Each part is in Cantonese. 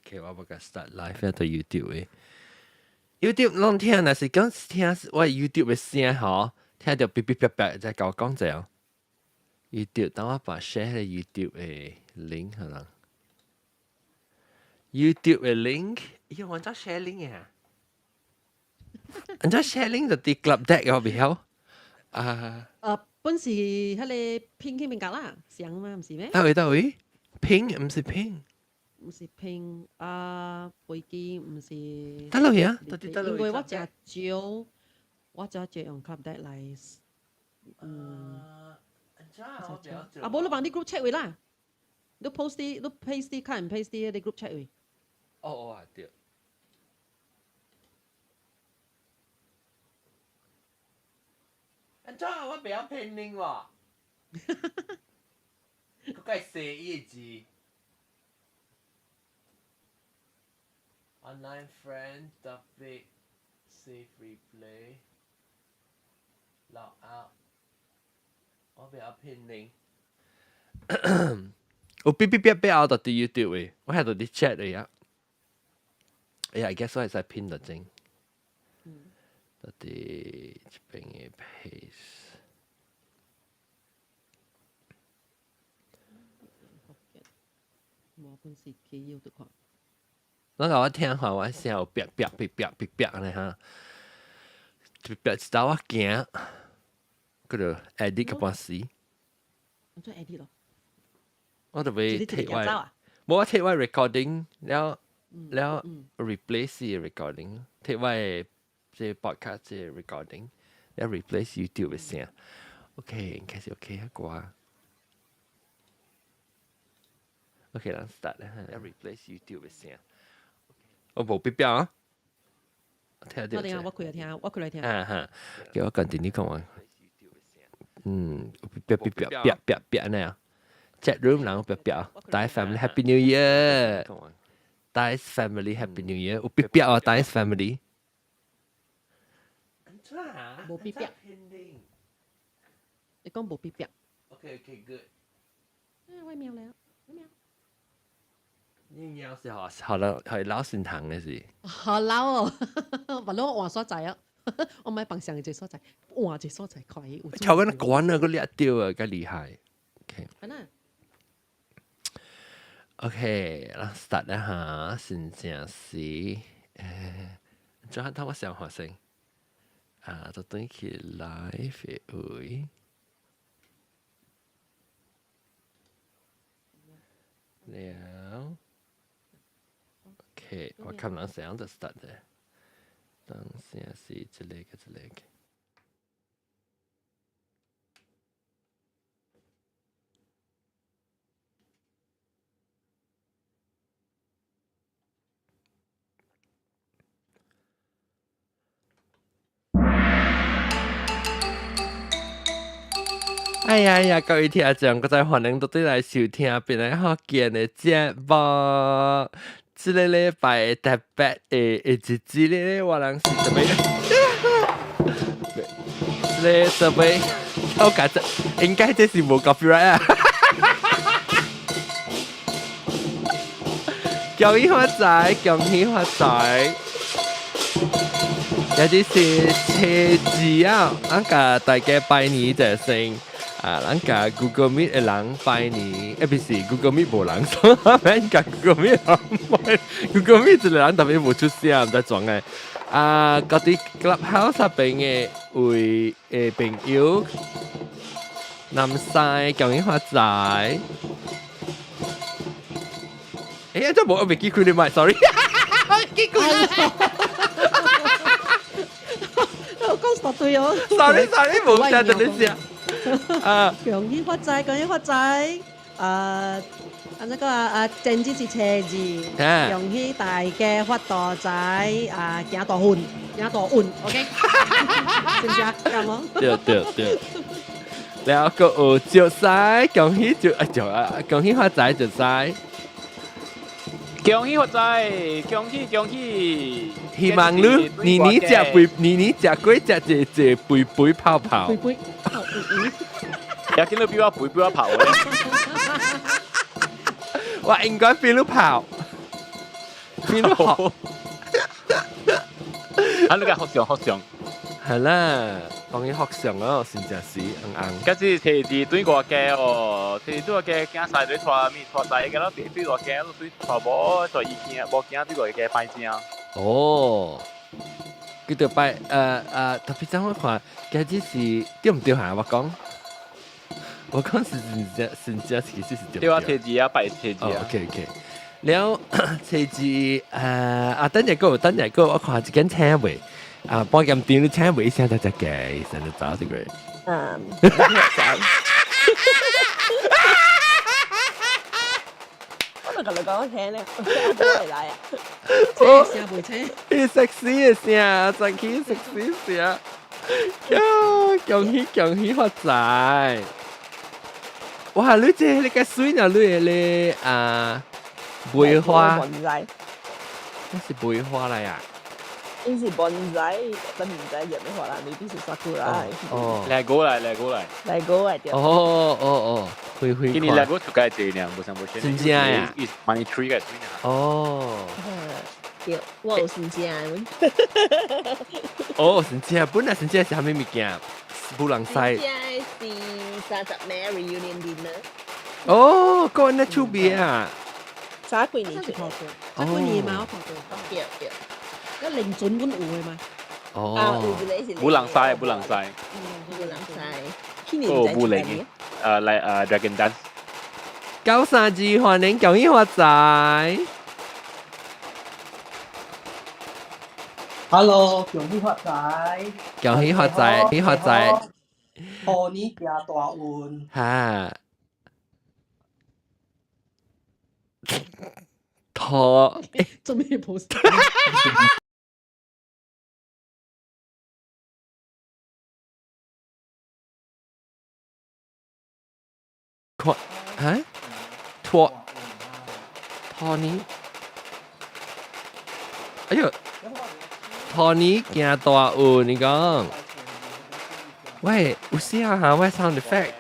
OK，我要 start live 喺度 YouTube 嘅。YouTube 攏聽，若是講聽我 YouTube 嘅聲吼，聽到嗶嗶嗶嗶，再甲我講者哦。YouTube，等我把 share 喺 YouTube 嘅 link 可能。YouTube 嘅 link，咦，我做 share link 啊？我做 share link 就啲 club deck 有未曉？本是迄個拼起面格啦，上嘛，唔是咩？到位，拼唔是拼。唔是拼飛機，唔是。得落去啊！到底得落去。因為我真少，用 club deck 嚟。無你幫你 group chat 位啦，你 post 啲，你 paste 啲 cut and paste 啲，你 group chat 位。哦，對。安怎我袂曉拼音喎？佢該寫伊字。Online friend topic save replay log out 我袂曉拼音有嗶嗶嗶嗶out 到啲 YouTube 嘅我喺度啲 chat 嚟啊I guess 我係使拼到正到啲一邊嘅 paste 冇本事企要得看嗱，我聽下我聲有啪啪啪啪啪啪咧嚇，啪一道我驚，嗰度 edit 個半時，我做 edit 咯，我就會貼位，冇我貼位 recording แล้ว replace 嘅 recording， 貼位即 podcast 嘅 recording， แล้ว replace YouTube 嘅聲 ，OK 應該是 OK 一啩 ，OK 咱 start 啦，แล้ว replace YouTube 嘅聲。我冇必要啊！聽到。我開嚟聽。叫我continue講話。別呢？chat room 人別。大 family Happy New Year。大 family Happy New Year。有別啊！大 family。冇別。你講冇別。OK good。我瞄了。你喵是好了，係老善堂嘅事。好老哦，無論我換所在啊，我買bằng上嘅所在，換嘅所在可以。抽緊管啊，嗰啲一掉啊，梗厲害。OK。OK，啦 start 一下，先正是最後等我想下先。就等佢 live 會。了。OK，我看人怎樣就 start 嘅。等下是這個。哎呀，各位聽眾，我再歡迎到啲來收聽，變來好見嘅節目。這個禮拜特別嘅日子咧，我人是特別，咧特別，我覺得應該這是冇 copyright 啊。恭喜發財，恭喜發財！有啲是車子啊，我甲大家拜年就先。人甲 Google Meet 嘅人拜年，不是 Google Meet 無人，所以免甲 Google Meet 人Google Meet 一個人特別無出聲，唔知裝嘅。嗰啲 Clubhouse 入邊嘅為嘅朋友，南西恭喜發財。真冇我未記佢哋咪 ，sorry， 記佢哋。我講錯對哦。sorry， 冇聽到你聲。恭喜發財，恭喜發財！那個正字是車字，恭喜大家發大財！行大運，OK？ 是唔是啊？咁咯。對。แล้วก็เจียวซ้าย恭喜恭喜發財เจียวซ้าย恭喜發財，恭喜！希望你年食鬼食肥泡泡。有見到比我肥比我跑咧，我應該比你跑。邊都學。啊，你個學上，係啦，當然學上咯，先正是硬。嗰時車子對我嘅哦，車子對我嘅驚曬對拖咪拖曬嘅咯，對我嘅咯對拖冇拖意見，冇驚對我嘅擺正。哦，佢就拜特別怎我看，嗰啲是對唔對下？我講是其實是對。對啊，車子啊，擺車子啊。OK。了車子等陣個，我看一間車位半間店你車位一下就只嘅，成日找啲佢。我同你講聽咧，我嚟啊！車聲背車，你食屎嘅聲，真係食屎聲。恭喜發財！哇！你個水啊，你梅花，那是梅花嚟啊！呢是 bonsai，但唔知入咩花啦，未必是 sakura。哦，嚟過嚟啲。哦，會。今年嚟過出街這樣，冇上冇錢。真正呀？money tree 嘅。哦。對，我有真正。哦，真正，本來真正是蝦米物件？冇人識。真正是30尾 reunion dinner。哦，個人嘅出別啊！三幾年出。三幾年嘛，我學過。對。一零準本有嘅嘛。哦。冇人曬，冇人曬。去年在冇零。嚟Dragon Dance。九三字歡迎恭喜發財。Hello，恭喜發財！恭喜發財，恭喜發財！賀年行大運。嚇！拖做咩 post？嚇？拖年？哎呦！拖年行大運，你講？喂，有時啊嚇，喂 sound effects。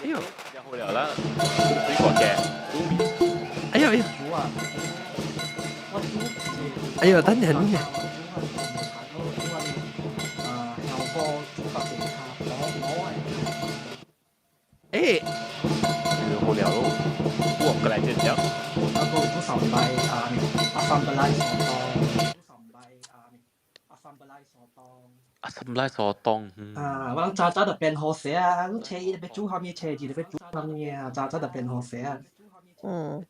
哎呦！好了啦，水果嘅，哎呦！哎呦，等陣。誒，好了咯，我過來見講。都上拜阿三不拉所當，阿什拉所當。我諗早就變好食啊！你車你別煮下面車字，你別煮下面啊！早就變好食啊！如果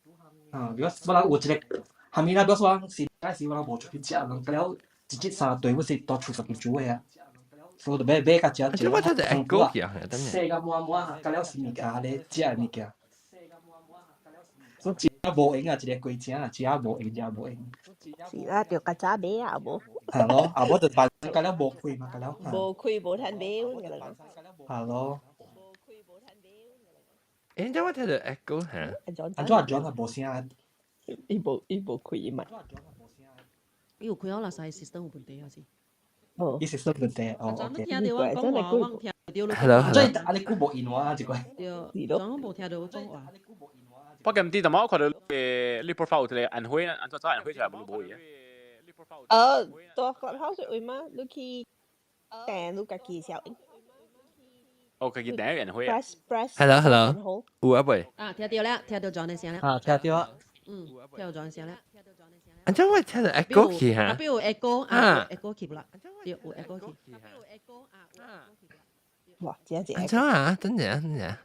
我諗有一個下面那表說是假時我諗無出去食，咁了一節三隊我是多出十幾煮嘅啊！所以就買甲食一個。我睇就係高嘅，等陣。世界滿滿，咁了是物件咧食嘅物件。食無用啊，一個貴正啊，食無用，食無用。是啦，就曱甴買啊，無。係咯，啊，我就辦咁了無開嘛，咁了。無開無攤買，我嚟講。係咯。誒，咁我睇就 echo 嚇。安怎係無聲啊？伊無開嘛。伊有開我啦，曬 system 有問題啊是。哦。伊 system 問題，哦。昨天聽到我講話，我聽到。Hello。即係安尼久無言話啊，一個。對，昨天冇聽到我講話。不過唔知點解我看到你 profile 條銀灰啊，按照銀灰就係冇嘢。ตัวกลับเข้าสวยมั้ยลูกคีแต่ลูกกะกีเสียว OK，佢第一人灰啊。Hello，有啊未？聽到啦，聽到咗你聲啦。啊，聽到啊。聽到咗你聲啦。安怎我睇到 echo 去嚇？邊有 echo 去啦？有 echo 去。哇，真係。安怎啊？等陣。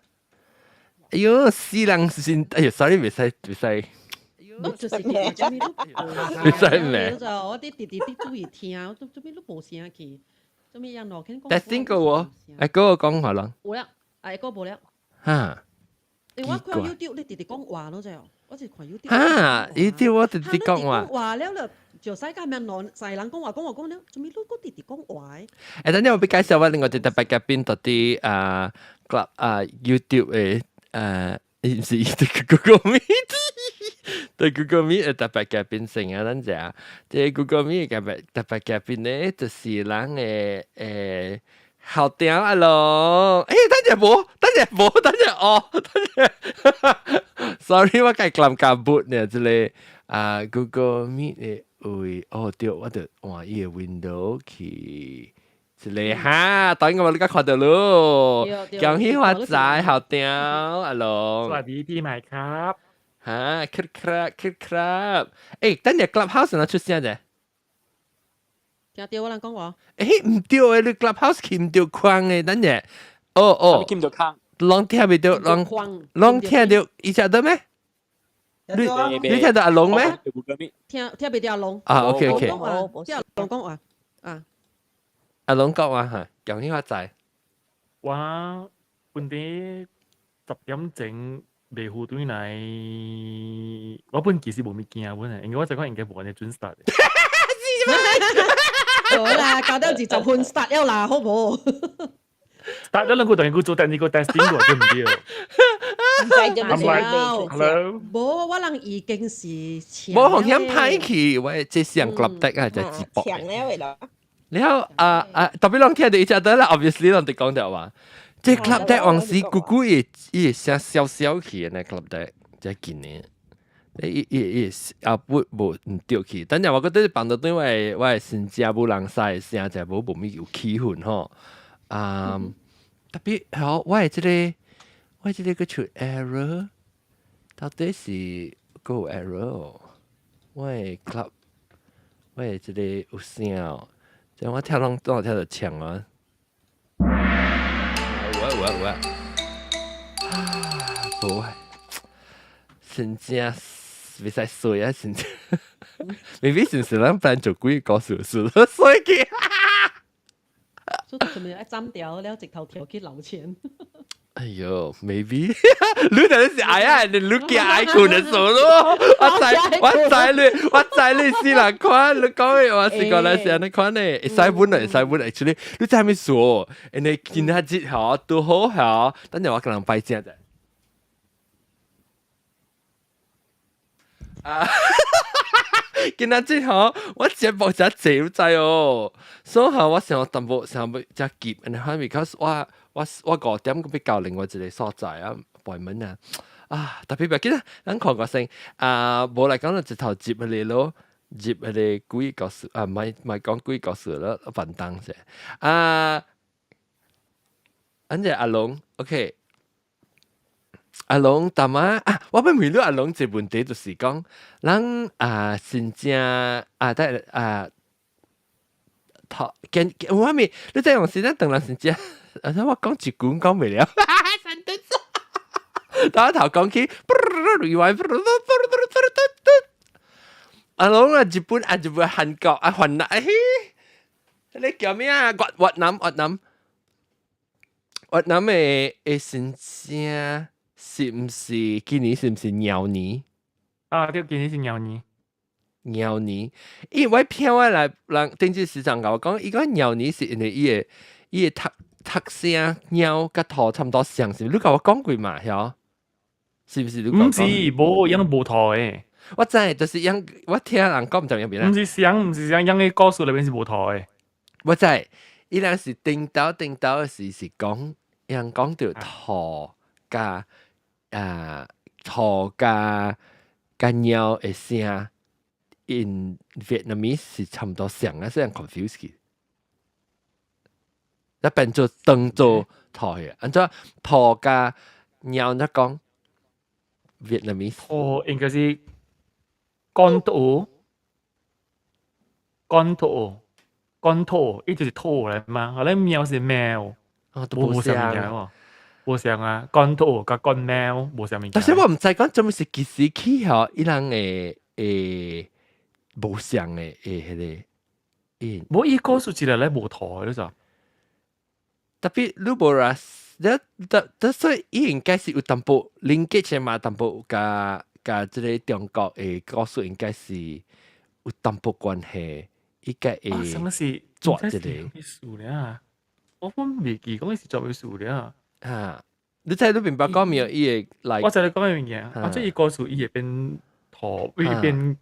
哎呦，死人先！哎呦 ，sorry，未使。就是咩？做咩都唔使咩？就我啲弟注意聽，做咩都冇聲去，做咩人落傾講。Testing 個喎，嗰個講話咯。冇啦，嗰個冇啦。嚇！我看 YouTube 你弟講話咯，就我就看 YouTube。嚇！YouTube 我弟講話。話了就世界面人世人講話了，做咩都個弟講話？誒，等陣我俾介紹下另外啲特別嘉賓到啲club YouTube 嘅唔是Google Meet。對 Google Meet 特別嘉賓成啊，咱只，即 Google Meet 嘅特別嘉賓咧，就是人誒好屌阿龍，等陣哦，sorry 我計諗夾bud呢，即係Google Meet 嘅會對，我就換伊個 window 去，即係哈，等我哋而家看到咯，恭喜發財，好屌阿龍，สวัสดีปีใหม่ครับ哈，ครับ，等陣 Clubhouse 哪出聲啫？聽到我人講話，唔對誒，你 Clubhouse 佢唔對框誒，等陣，Kim 就坑，攏聽唔到，攏聽到，伊隻得咩？你聽到阿龍咩？聽唔到阿龍。OK，聽阿龍講話，阿龍講話嚇，恭喜發財。ว่าวันนี้10點整嚟互對嚟，我本其實冇咩驚本啊，應該我就講應該冇人準 start。好啦，搞到10分 start 了啦，好冇？start 咗兩個同佢做第二個 testing 喎，對唔對？唔使就唔使。 Hello，冇，我人已經是冇紅險派去，我即上 club 的啊，就直播。強咧為啦。然後特別攏聽到伊隻得啦 ，obviously 攏哋講到話，即 club 的往時姑姑伊寫小小去呢 club 的，即見呢。伊冇唔對去，等陣我覺得幫到對我新加坡人曬聲就冇咩有氣氛吼，特別好我即個個出 error， 到底是個 error， 我 club 我即個有聲哦，即我跳攏當我跳到牆啊，我無新加別使衰啊！真係，明明是人班做鬼告訴是衰嘅。所以做咩一針掉了，直頭跳去樓前。哎呦 ，maybe 你睇是哎呀，你 look 嘅 icon 嘅數咯。我知你是人看，你講嘅話是講來是人看嘅，會使本嚟，actually 你知咩數？你見下節下都好下，等陣我可能拜正啫。見到之後，我節目就走滯哦，所以我想淡薄想要只急，然後 because 我5點咁比較另外一個所在啊，背門特別唔記得，咱看個先無嚟講就直頭接嚟咯，接嚟幾個數唔係講幾個數咯，笨蛋啫อันนี้阿龍 ，OK。阿龍大媽我不明了阿龍這問題就是講，咱新疆但我咪你再用時間等人新疆，我講一句講未了，神得咗，打頭講起，阿龍日本韓國韓南，你叫咩啊？越南嘅新疆。是唔是今年是唔是鳥年？對，今年是鳥年。鳥年，因為偏我來人經濟市場我講，伊個鳥年是因為伊個讀聲鳥甲圖差唔多像，是你甲我講過嘛？曉？是唔是你講？唔是，無養無圖誒。我知，就是養，我聽人講唔知樣邊啦。唔是養養嘅故事裏邊是無圖誒。我知，伊人是頂到嘅時是講，人講到圖加。兔加鳥嘅聲 ，in Vietnamese 是差唔多像啊，所以 confuse 佢。一變做當做兔嘅，按照兔加鳥咧講 Vietnamese。兔應該是乾兔，呢就是兔嚟嘛，後來喵是貓，冇像喎。無像啊，乾兔甲乾貓無像物件。但是我唔知講做咩是幾時起嗬，伊人誒無像誒迄個，冇伊故事一來無圖嘅咋。特別你無啦，所以伊應該是有淡薄linkage嘛，淡薄甲即個中國誒故事應該是有淡薄關係，應該會做一個。數咧，我本未記講是做咩數咧。你知你明白講沒有？伊個來，我就你講一樣嘢，即係伊個數伊會變圖，會變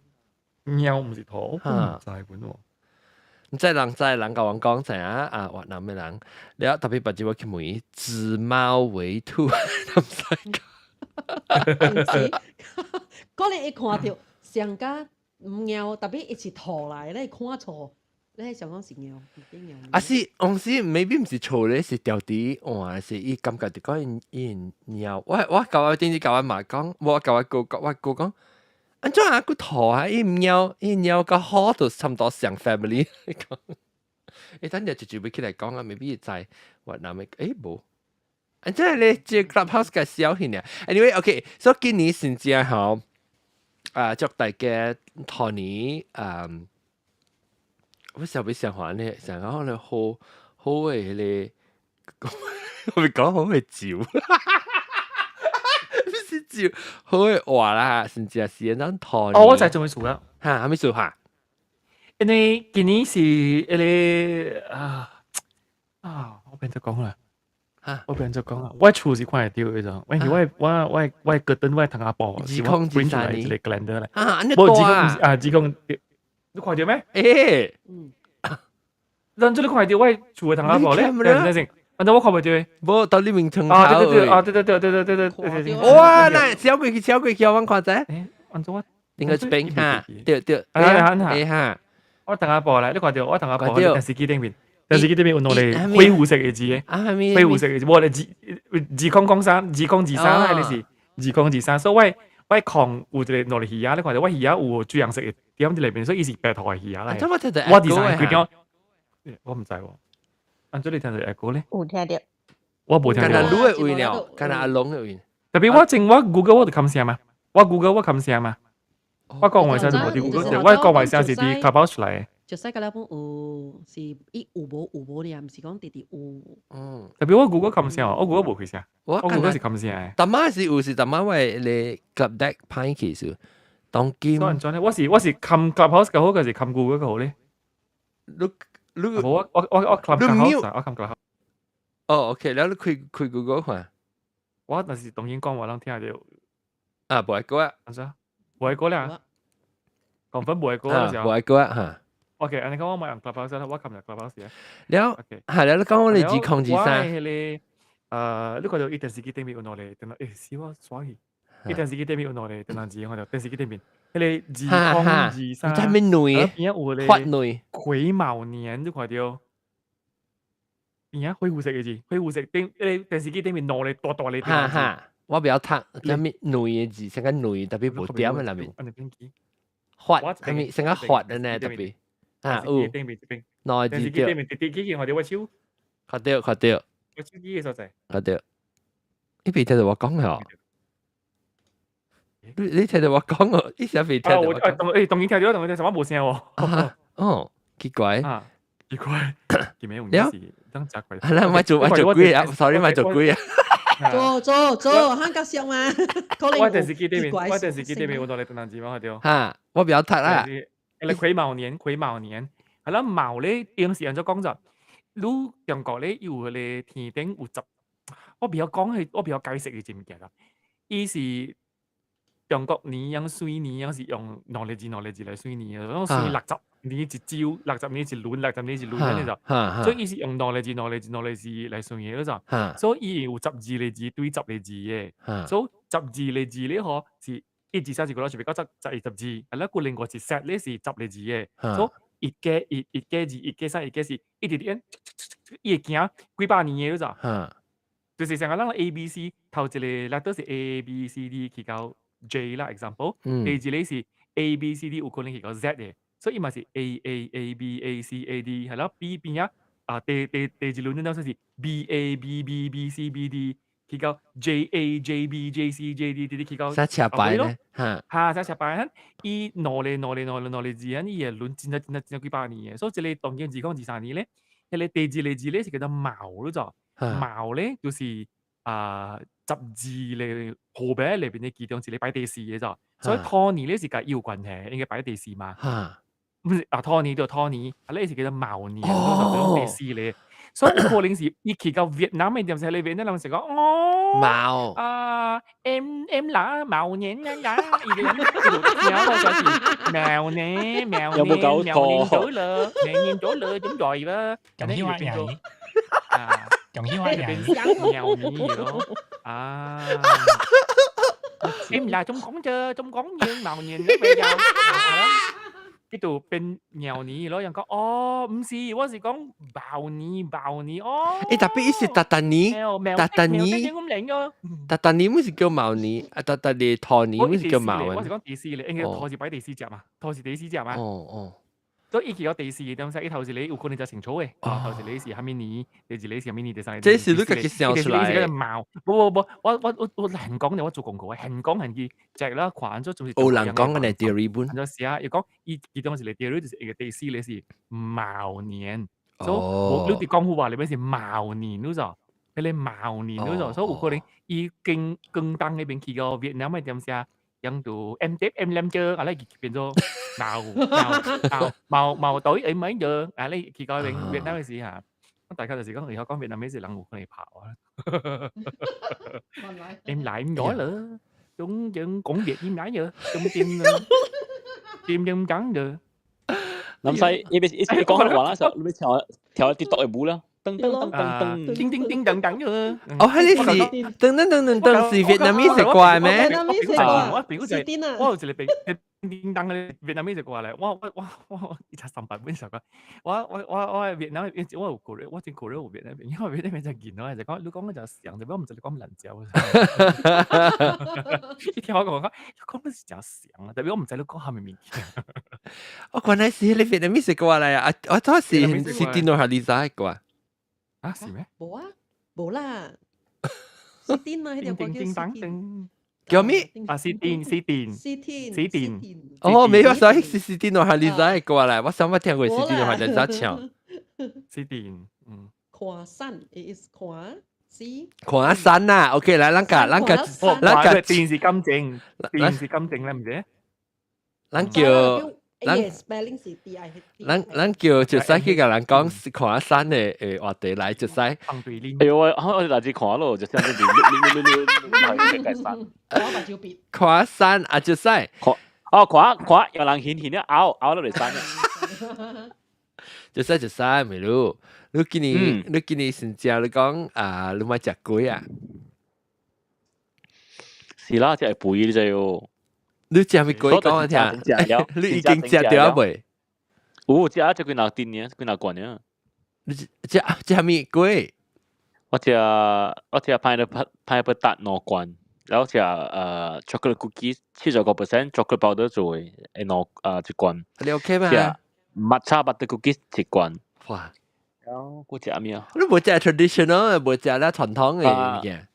貓，唔是圖，我唔知本喎。即係人甲我講成啊越南嘅人，你特別把住我去問自貓為兔，唔使講。嗰年一看到上家唔貓，特別一起拖來，你看錯，你想講是貓，唔係貓。啊是，往時未必唔是錯咧，是掉啲換，是伊感覺就講伊貓。我甲我點知甲我媽講，我甲我哥講。安怎啊？佢拖啊！伊貓個好都差唔多上 family 講。等陣就要起來講啊，未必在越南嘅無。安怎咧？即 clubhouse 嘅小型啊。Anyway，OK， 所以今年先至好祝大家兔年我想話咧，成日可能好嘅咧，我咪講好嘅照。就好會話啦，甚至係時間當拖。我就係仲要數啦，嚇，係咪數下？因為今年是我變咗講啦，我變咗講啦，我厝是看會到嗰種，我個燈我同阿婆print出來一個 calendar 咧，冇自控你看到咩？誒，然之後你看到我厝嘅同阿婆咧，等陣。反正我看唔到誒，冇到你面窗口。對，哇！嗱，小鬼叫我看者。按照我應該一邊嚇，對，嚇。我同阿婆咧，你看到我同阿婆喺電視機頂面有攞嚟灰胡色嘅字嘅，灰胡色嘅字，我哋自控自生啦，你是自控自生，所以我抗有一個攞嚟魚啊，你看到我魚啊有朱紅色嘅點喺裏邊，所以伊是白頭嘅魚啊嚟。我 design 佢點？我唔知喎。按照你聽到 echo 咧，有聽到，我冇聽到。干那擼嘅位了，干那阿龍嘅位。特別我 Google 我就冚聲嘛，我 Google 我冚聲嘛，我講話聲就冇啲 Google， 我講話聲是啲 Clubhouse 出嚟。就使個咧本有是伊有無咧，唔是講直直有。特別我 Google 冚聲，我 Google 冇開聲，我 Google 是冚聲嘅。但媽是有時，但媽為你 club deck 派其實當劍。我是冚 Clubhouse 嘅好，還是冚 Google 嘅好咧？我 Clubhouse， 我冚 Clubhouse。OK，แล้วคุย Google 嘛？我但是當然講話，人聽到。冇係嗰啊，冇係嗰咧，講分冇係嗰嘅時候。冇係嗰啊嚇。OK，安尼講我咪用 Clubhouse 啦，我冚入 Clubhouse 啊。แล้ว係แล้ว講我哋自控自生。我係你呢個就一電視機頂面攞嚟，等下死我耍去。一電視機頂面攞嚟，等下字我就電視機頂面，你自控自生。真係咩女？發女。癸卯年都看到。邊啊？灰胡色嘅字，灰胡色電視機頂面攞嚟大嚟。哈哈，我比較讀咩女嘅字，成個女特別冇點喺裏面。發係咪成個發嘅呢？特別啊，內字掉。電視機我哋我超。確掉。我超機嘅所在。確掉。呢邊聽到我講嘅，你聽到我講嘅，呢時未聽到我講。當然聽到，同佢哋什麼冇聲喎。哦，奇怪。奇怪，見咩用意思？當雜鬼。係啦，咪做鬼啊 ！sorry， 咪做鬼啊！做，香港笑嘛？我電視機頂面，我當你等陣字嘛，對。嚇，我比較睇啦。你癸卯年，係啦，卯咧，有時人就講就，你中國咧有佢哋天頂有十，我比較解釋你知唔知啦？伊是中國年樣水年樣是用農曆字來水年嘅，種水60年一朝，60年一輪，60年一輪嗰啲就，所以伊是用農曆字來算嘢嗰就，所以伊有12個字對10個字嘅，所以12個字咧嗬是1、2、3、4、5、6、7、8、9、10、11、12，係啦，個另外是 set 咧是10個字嘅，所以一加2、一加3、一加4，一直點伊會行幾百年嘅嗰就，就是成個人 A B C 頭一個 letter 是 A B C D 去到 J 啦 example，第二個是 A B C D 有可能去到 Z 嘅。所以咪是 A、B、A、C、A、D 係啦 ，B 邊第二輪咧就是 B、A、B、B、B、C、B、D 去到 J、A、J、B、J、C、J、D 去到三尺擺咧，三尺擺，伊攞嚟字啊，伊係輪真幾百年嘅，所以這個當然自講13年咧，迄個第二個字咧是叫做卯咯就，卯咧就是12個號碼裏邊嘅其中一個擺第4嘅就，所以兔年咧是甲有關係，應該擺第4嘛。兔年就兔年，係咧是叫做卯年，就第4咧。所以有可能是伊去到越南嘅店時，你越南人成講哦，毛em là màu nhện nha nha，伊個人喺度聽咯，就是mèo nè mèo 有冇 nè 搞 mèo 錯？ nè咗啦，mèo nè咗啦，點rồi啦？用希話變做人，啊，用希話變人， mèo nè咯，啊。Em là Trung Cổng chưa? Trung Cổng nhưng màu nhìn rất bây giờ. Cái tụ bên nghèo ní lo yang có không是，我是講爆你哦。特別伊是達達尼，達達尼，咁靚咯。達達尼唔是叫毛尼，達達尼托尼唔是叫毛我是啊。講第四咧，應該托是擺第四隻嘛，托是第四隻嘛。哦。所以佢有第四嘅東西，一頭是你有可能就成草嘅，頭是你是下面你，第二你是下面你第三。這是你自己想出來。第四毛，不，我難講嘅，我做廣告嘅，難講係佢隻啦，款咗仲是。有人講嘅係第二本。就試下，要講伊當時你第二就是一個第四，你是毛年，所以我你哋講好話你咩是毛年嗰種，你毛年嗰種，所以有可能伊更當嗰邊去個越南嘅點寫。yang tu em tiếp em làm chưa, lấy biến cho màu tối ấy mấy giờ, lấy khi coi bên Việt Nam cái gì hả? Tại sao là gì có người họ có Việt Nam mấy gì lăng một này跑啊? Em lại em nói nữa, chúng cũng Việt em nói nữa, chúng tim trắng nữa. 諗使你講嘅話啦，就你調啲讀嘅舞啦，噔噔噔噔噔，叮叮叮噔噔嘅。哦，係你是噔噔噔噔噔是越南語食怪咩？越南語食怪，我表就係我就嚟俾叮噔嘅越南語食怪嚟，我一查300本時候，我越南我有過嚟，我真過嚟有越南，因為越南就見到就講你講嘅就上，就唔就你講蘭州。一聽我講嘅是就上啊，特別我唔知你講下面面。我原來是你越南語食怪嚟啊！我當時是電腦下你仔怪。啊，是咩？冇啊，冇啦。是電嘛？嗰條歌叫叮叫咩？啊，是電。哦，沒有，所以是電腦下你仔怪嚟，我想我聽過是電腦下你仔唱。是電，跨山 is 跨是。跨山啊 ，OK，來，咱個電是金正咧，唔知？咱叫。spelling 是 D I。咱叫就使去甲人講看山嘅話題來，就使。哎呦，我大致看咯，就像你係計山。看山啊，就使。看，有人顯咧拗落嚟山。就使，咪咯。你今年先食，你講啊，你買食龜啊？是啦，即係肥就要。你食咪龜講我聽，你已經食掉未？有食咗幾拿tiền呢？幾拿罐呢？你食咪龜？我食pineapple tart 2罐，然後食chocolate cookies 79% chocolate powder 做嘅1罐。你 OK 嗎？食matcha butter cookies 1罐。哇！然後我食咩啊？你冇食 traditional，冇食咧傳統嘅嘢。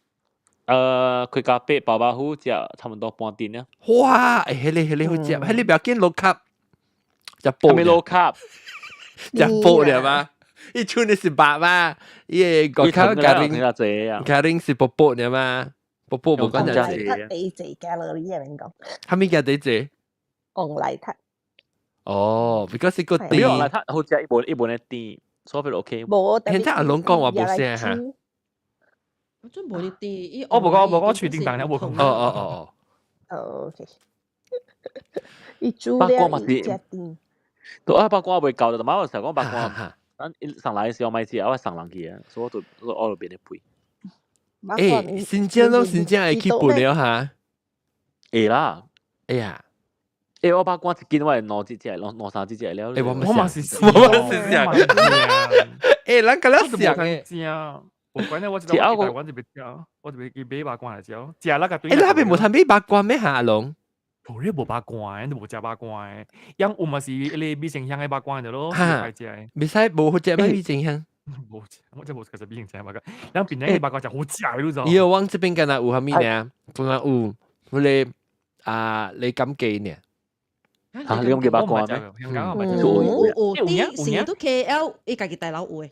佢咖啡包包好食差唔多半tiền啦。哇！迄個好食，迄個不要緊 low carb，就煲。咩 low carb？就煲了嘛？一出你是白嘛？伊個卡咖喱是煲了嘛？煲冇關係。第4 calorie 啊，你講。係咪叫第4？紅麗塔。哦 ，because 個啲。紅麗塔好似一本啲，所以 OK。冇。現在阿龍講話冇聲嚇。我真冇呢啲，我冇處定但係我冇。哦。OK。一豬咧一隻店。八卦會教，但係我成日講八卦，上來嘅時候咪知，我上人去啊，所以我就變得背。誒，新疆會去半了嚇。會啦。哎呀。我八卦一見我係攞3隻了。我嘛是食。誒，咱個了食。我講咧，我知道台灣就別食，我就別去買八卦嚟食，食那個對。誒，那邊冇睇買八卦咩嚇，阿龍？冇咧，冇八卦，你冇食八卦嘅。因我咪是你米城鄉嘅八卦就咯，係食。未使冇好食咩米城鄉？冇，我真冇食米城鄉八卦。因邊咧八卦就好食嗰種。以後往這邊嘅那有蝦米呢？仲有我哋你咁記呢？嚇，你咁記八卦咩？啲都 KL，伊家己大佬有嘅。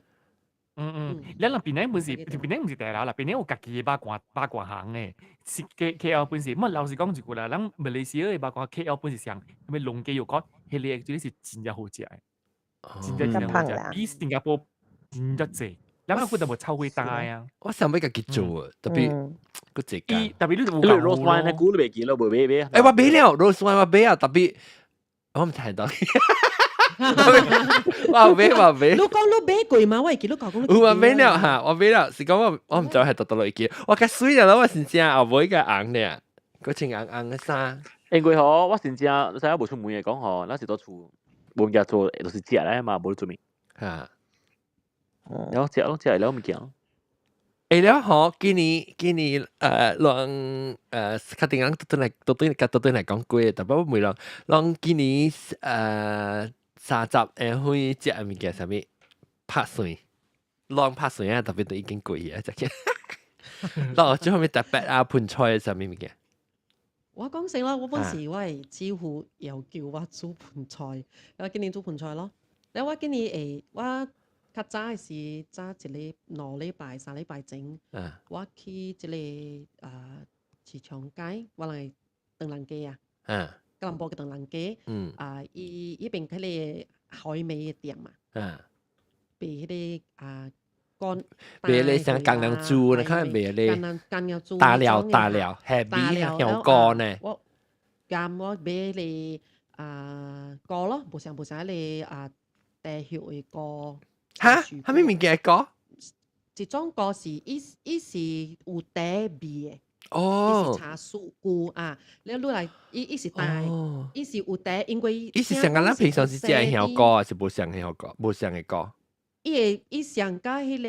你嗱邊咧本事，邊咧唔是大佬啦，邊咧有家己嘅八卦行嘅，是 KL 本事。咁老實講一句啦，咱馬來西亞嘅八卦 KL 本事上，咩龍記肉乾，迄個actually是真正好食嘅，真正好食，比新加坡真得濟。兩個佢就冇臭味大啊。我想要家己做啊，特別個這個。特別你就冇你講 roast wine 咧，估你未見咯，冇俾。誒，我買了 rose wine，我買啊，特別我唔睇到。我買。你講你買貴嘛？我記得講你。我買了嚇，我買了，是講我唔知係倒落去記，我較水了，我真正後尾個紅咧，個穿紅嘅衫。因為我真正你睇下冇出門嘢講嗬，嗰時都厝冇嘢做，就是食咧嘛，冇做咩。嚇。然後食了物件。誒了嗬，今年讓確定人對嚟講過，但不過每讓今年30會食嘅物件啥物拍碎，讓拍碎啊，特別都已經貴啊，只嘅。讓最後面特別啊盤菜啥物物件。我講成啦，我本時我係幾乎又叫我煮盤菜，我今年煮盤菜咯。你我今年我較早是早一個2禮拜、3禮拜整，我去一個市場街，我嚟唐人街啊，吉隆坡嘅唐人街，伊邊嗰個海味嘅店嘛，俾嗰個乾，俾你像橄欖豬，你看俾你橄欖豬大料 heavy 香膏呢？我俾你膏咯，無上你地血嘅膏。嚇？係咩物件膏？一種膏是伊是有底味嘅，哦，伊是茶樹菇啊。你來伊是大，伊是有底，因為伊是像咱平常時食嘅香膏，還是無像嘅香膏？無像嘅膏。伊上加迄個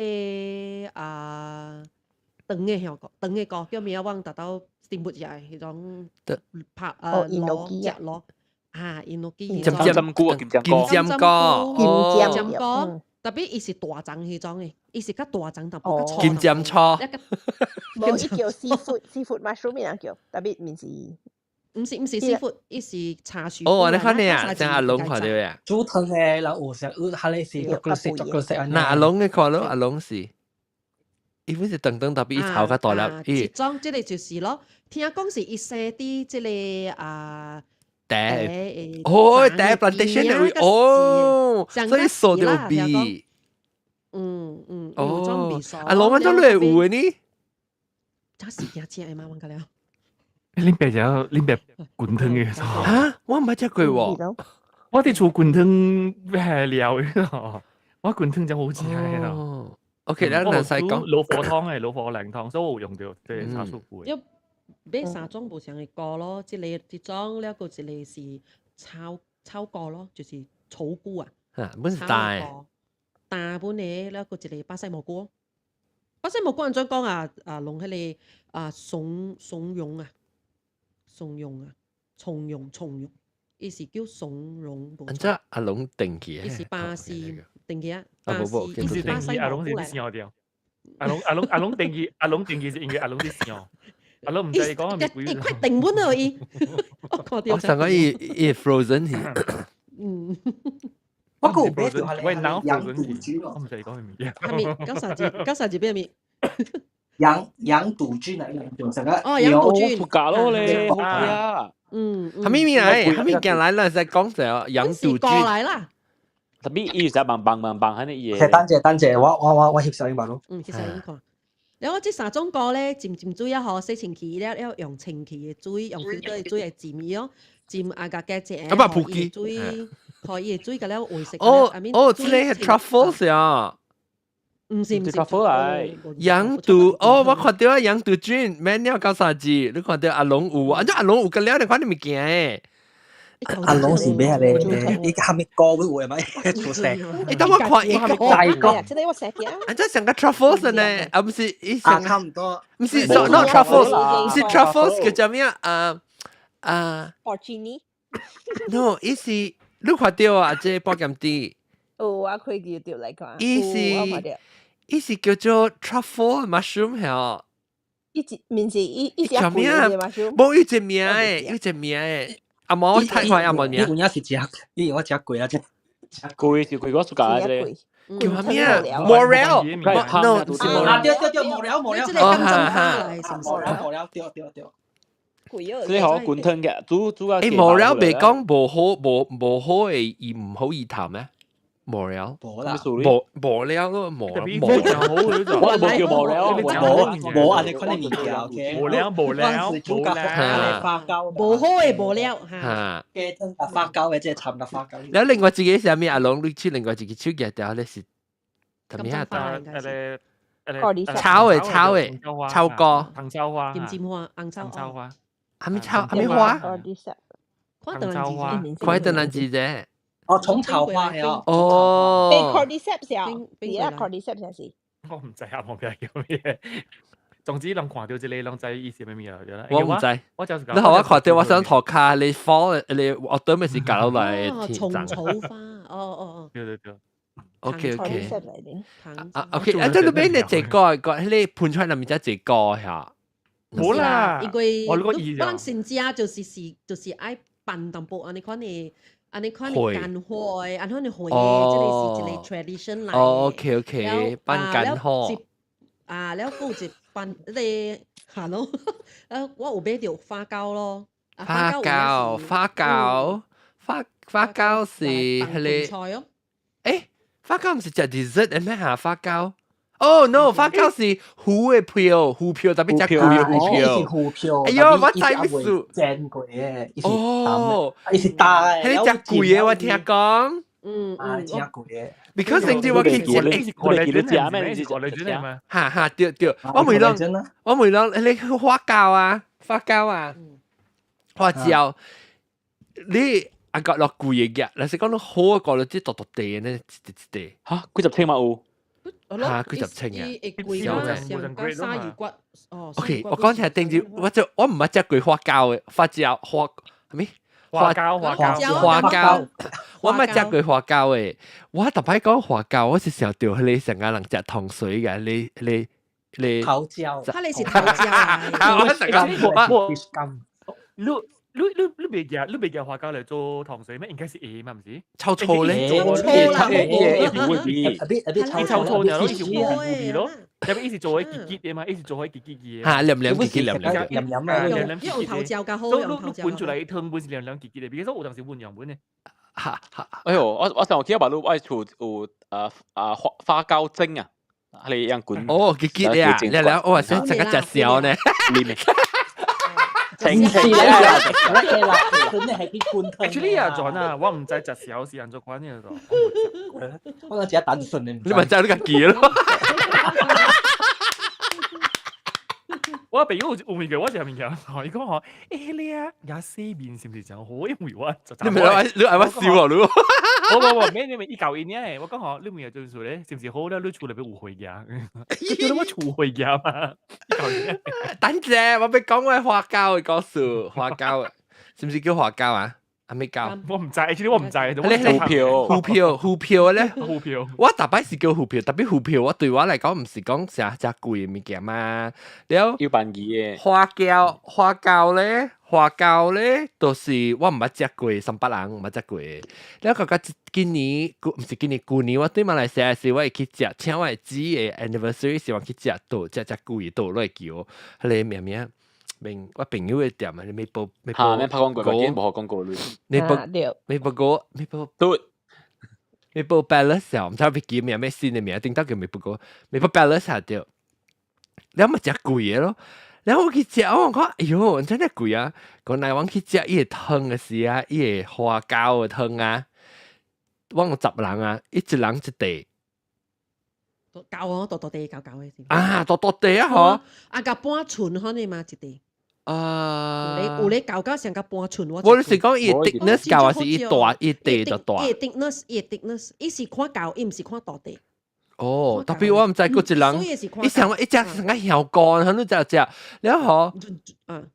長嘅香膏，長嘅膏叫咩？我忘達到點不入迄種拍攞隻攞啊，印度基金針菇啊，金針菇。特別伊是大張迄種誒，伊是較大張，但不較粗。金針菜，冇伊叫 seafood mushroom 咩叫？特別面是，唔是 seafood，伊是茶樹。哦，你看你啊，像阿龍看到呀。煮湯嘅，然後有時下嚟是逐個食啊。那阿龍嘅看咯，阿龍是，伊本是等等特別伊炒較大粒。一種即個就是咯，聽講是伊寫啲即個第 plantation 嘅哦，所以數到味。哦，阿龍揾咗你有嘅呢？真是驚黐嘛，揾個了。恁爸滾湯嘅嚇，我唔係食過喎。我哋做滾湯咩料嘅？我滾湯真好食嘅。OK，咱嗱使講老火湯係老火涼湯，所以我用到即係茶樹菇。買3種唔同嘅膏咯，即係一種了個一個是炒膏咯，就是草菇啊。本是大本嘅了個一個巴西蘑菇，巴西蘑菇人再講弄迄個松茸，伊是叫松茸。安怎阿龍定期？伊是巴西定期啊，伊是定期阿龍是啲香料。阿龍定期是因為阿龍啲香。阿龍唔使講係咪？快定本而已。我想講伊 frozen 係。我個唔俾條係喂，now 養 frozen 杜豬咯。我唔使講係咩？係咪九十字邊係咪？養杜豬嚟嘅，成個養杜豬。出價咯你，好啊。係咪嚟？係咪近來啦？就講就養杜豬。過嚟啦。特別伊實棒喺呢嘢。係單謝，我翕相應咯。其實應該。然後即3種膏咧，浸水一號洗清氣咧，要用清氣嘅水，用幾多嘅水嚟浸伊咯，浸個嘅隻。咁啊，普基。可以水嘅咧，會食。哦，即係 truffles 啊。唔是 truffle 嚟。養杜，我看到養杜豬，免了90字，你看到阿龍有，阿龍有個了，你看你物件誒。阿龍是咩咧？伊下面膏會係咪？出聲。你等我看一個大個。即係我食嘅。安怎像個 truffles 呢？啊，唔是，伊像差唔多。唔是 not truffles，唔是 truffles 叫做咩？porcini。No， 伊是你看到啊？即係包鹹啲。我佢叫嚟講。伊是叫做 truffle mushroom 係。伊是伊是咩啊？冇有隻名誒。阿毛太快阿毛名，伊有是食，伊我食貴啊啫，貴是貴我出價啫。叫乜名啊 ？Morel，no， 對，Morel，對。你好滾湯嘅，煮啊。Morel 未講無好誒，而唔好意談咩無聊，無啦，無聊咯，特別講好嗰種，我冇叫無聊啊，無啊！你看你物件，OK？無聊，花膠，無好嘅無聊嚇。嚇。嘅真係花膠嘅，即係參得花膠。然後另外自己係咩？阿龍你出另外自己出嘅，然後咧是特別係炒嘅炒歌，藤椒花，點尖花，紅藤椒花，係咪炒係咪花？花藤椒花，快得難字啫。哦，蟲草花係啊。哦。cordyceps 啊，而家 cordyceps 是。我唔知啊，我唔知叫咩。總之，能看到這裡，能知意思係咩嘢？我唔知。我就是講。你學我看到，我想學卡你放你我對面是搞落嚟。蟲草花，哦。對。OK。OK， 啊，即係俾你隻歌，你盤出嚟面就隻歌嚇。冇啦，因為我哋先知啊，就是愛辦淡薄，你看你幹花，你看你會嘅，即係一個 tradition 嚟。哦 ，OK， 辦幹花。แล้วกูจะ辦你係咯，我有買到花膠咯。花膠是係菜哦。誒，花膠唔是食 dessert 嘅咩嚇？花膠。哦 no， 花膠是虎嘅票，虎票特別隻貴嘅虎票。是虎票。哎呦，我真唔熟。正貴嘅，哦，伊是大嘅。係隻貴嘅，我聽講。聽貴嘅。because 甚至我去食，你是過嚟嘅咩？你是過嚟嘅咩？嚇，對。我每啷你花膠啊，花椒，你阿個落貴嘅，嗱是講到好嘅個，即係地呢，一嚇幾十清嘛有。嚇幾十清啊！上加鯊魚骨。OK， 我講起來定住，我唔係隻句花膠嘅，花椒花咩？花膠，我唔係隻句花膠嘅，我特別講花膠，我是想掉你成個人食糖水嘅，你頭椒，他你是頭椒啊！我成個你未夾花膠嚟做糖水咩？應該是 A 嘛，唔是？臭醋咧，臭醋啦，你臭醋然後一時糊皮咯，入邊一時做喺結嘅嘛，一時做喺結嘅。嚇，涼結用頭椒較好，用頭椒。搬出嚟湯本是涼結嘅，比如說有當時換樣本嘅。嚇！哎呦，我上期把路愛做有花膠蒸啊，你樣管。哦，結啊！你我話想食一隻小呢。Actually 啊，John 啊，我唔知隻小是人做關呢個。我只係單純你咪就係呢個結咯。我朋友有面嘅，我就係面嘅。佢講我，你啊，廿四面是唔是就好？因為我你咪你係我笑啊你。我咩一舊年嘅，我講我你面就做咧，是唔是好咧？你出嚟俾誤會嘅，叫乜誤會嘅嘛？等陣，我俾講我係花膠嘅講數，花膠是唔是叫花膠啊？係咪膠？我唔知，我唔知。虎票咧，虎票。我特別是叫虎票，特別虎票，我對我嚟講唔是講成隻貴嘅物件嘛。了要辦嘢嘅。花膠咧，就是我唔係食過300人，唔係食過。แล้วก็今年唔是今年，舊年我對馬來西亞時我會去食，請我姊嘅 anniversary 時我去食到食貴到落去叫，你明唔明？明我朋友嘅店啊，你未報拍廣告，已經冇學廣告啦。未報 balance 啊，唔知邊幾名咩新嘅名，頂多叫未報balance 下掉。你咪食貴嘅咯。然後我去食，我講，哎呦，真係貴啊！講來我去食伊個湯嘅時啊，伊個花膠嘅湯啊，我有10人啊，一人一地。搞哦，多地搞嘅先。啊，多地啊，嗬！啊，個半寸可能嘛一地。有你搞成個半寸我。我是講伊 thickness 搞還是伊大伊地就大。伊 thickness，伊是看搞，伊唔是看大地。哦，特別我唔知個一人，伊成一隻成個香乾，喺度就食，然後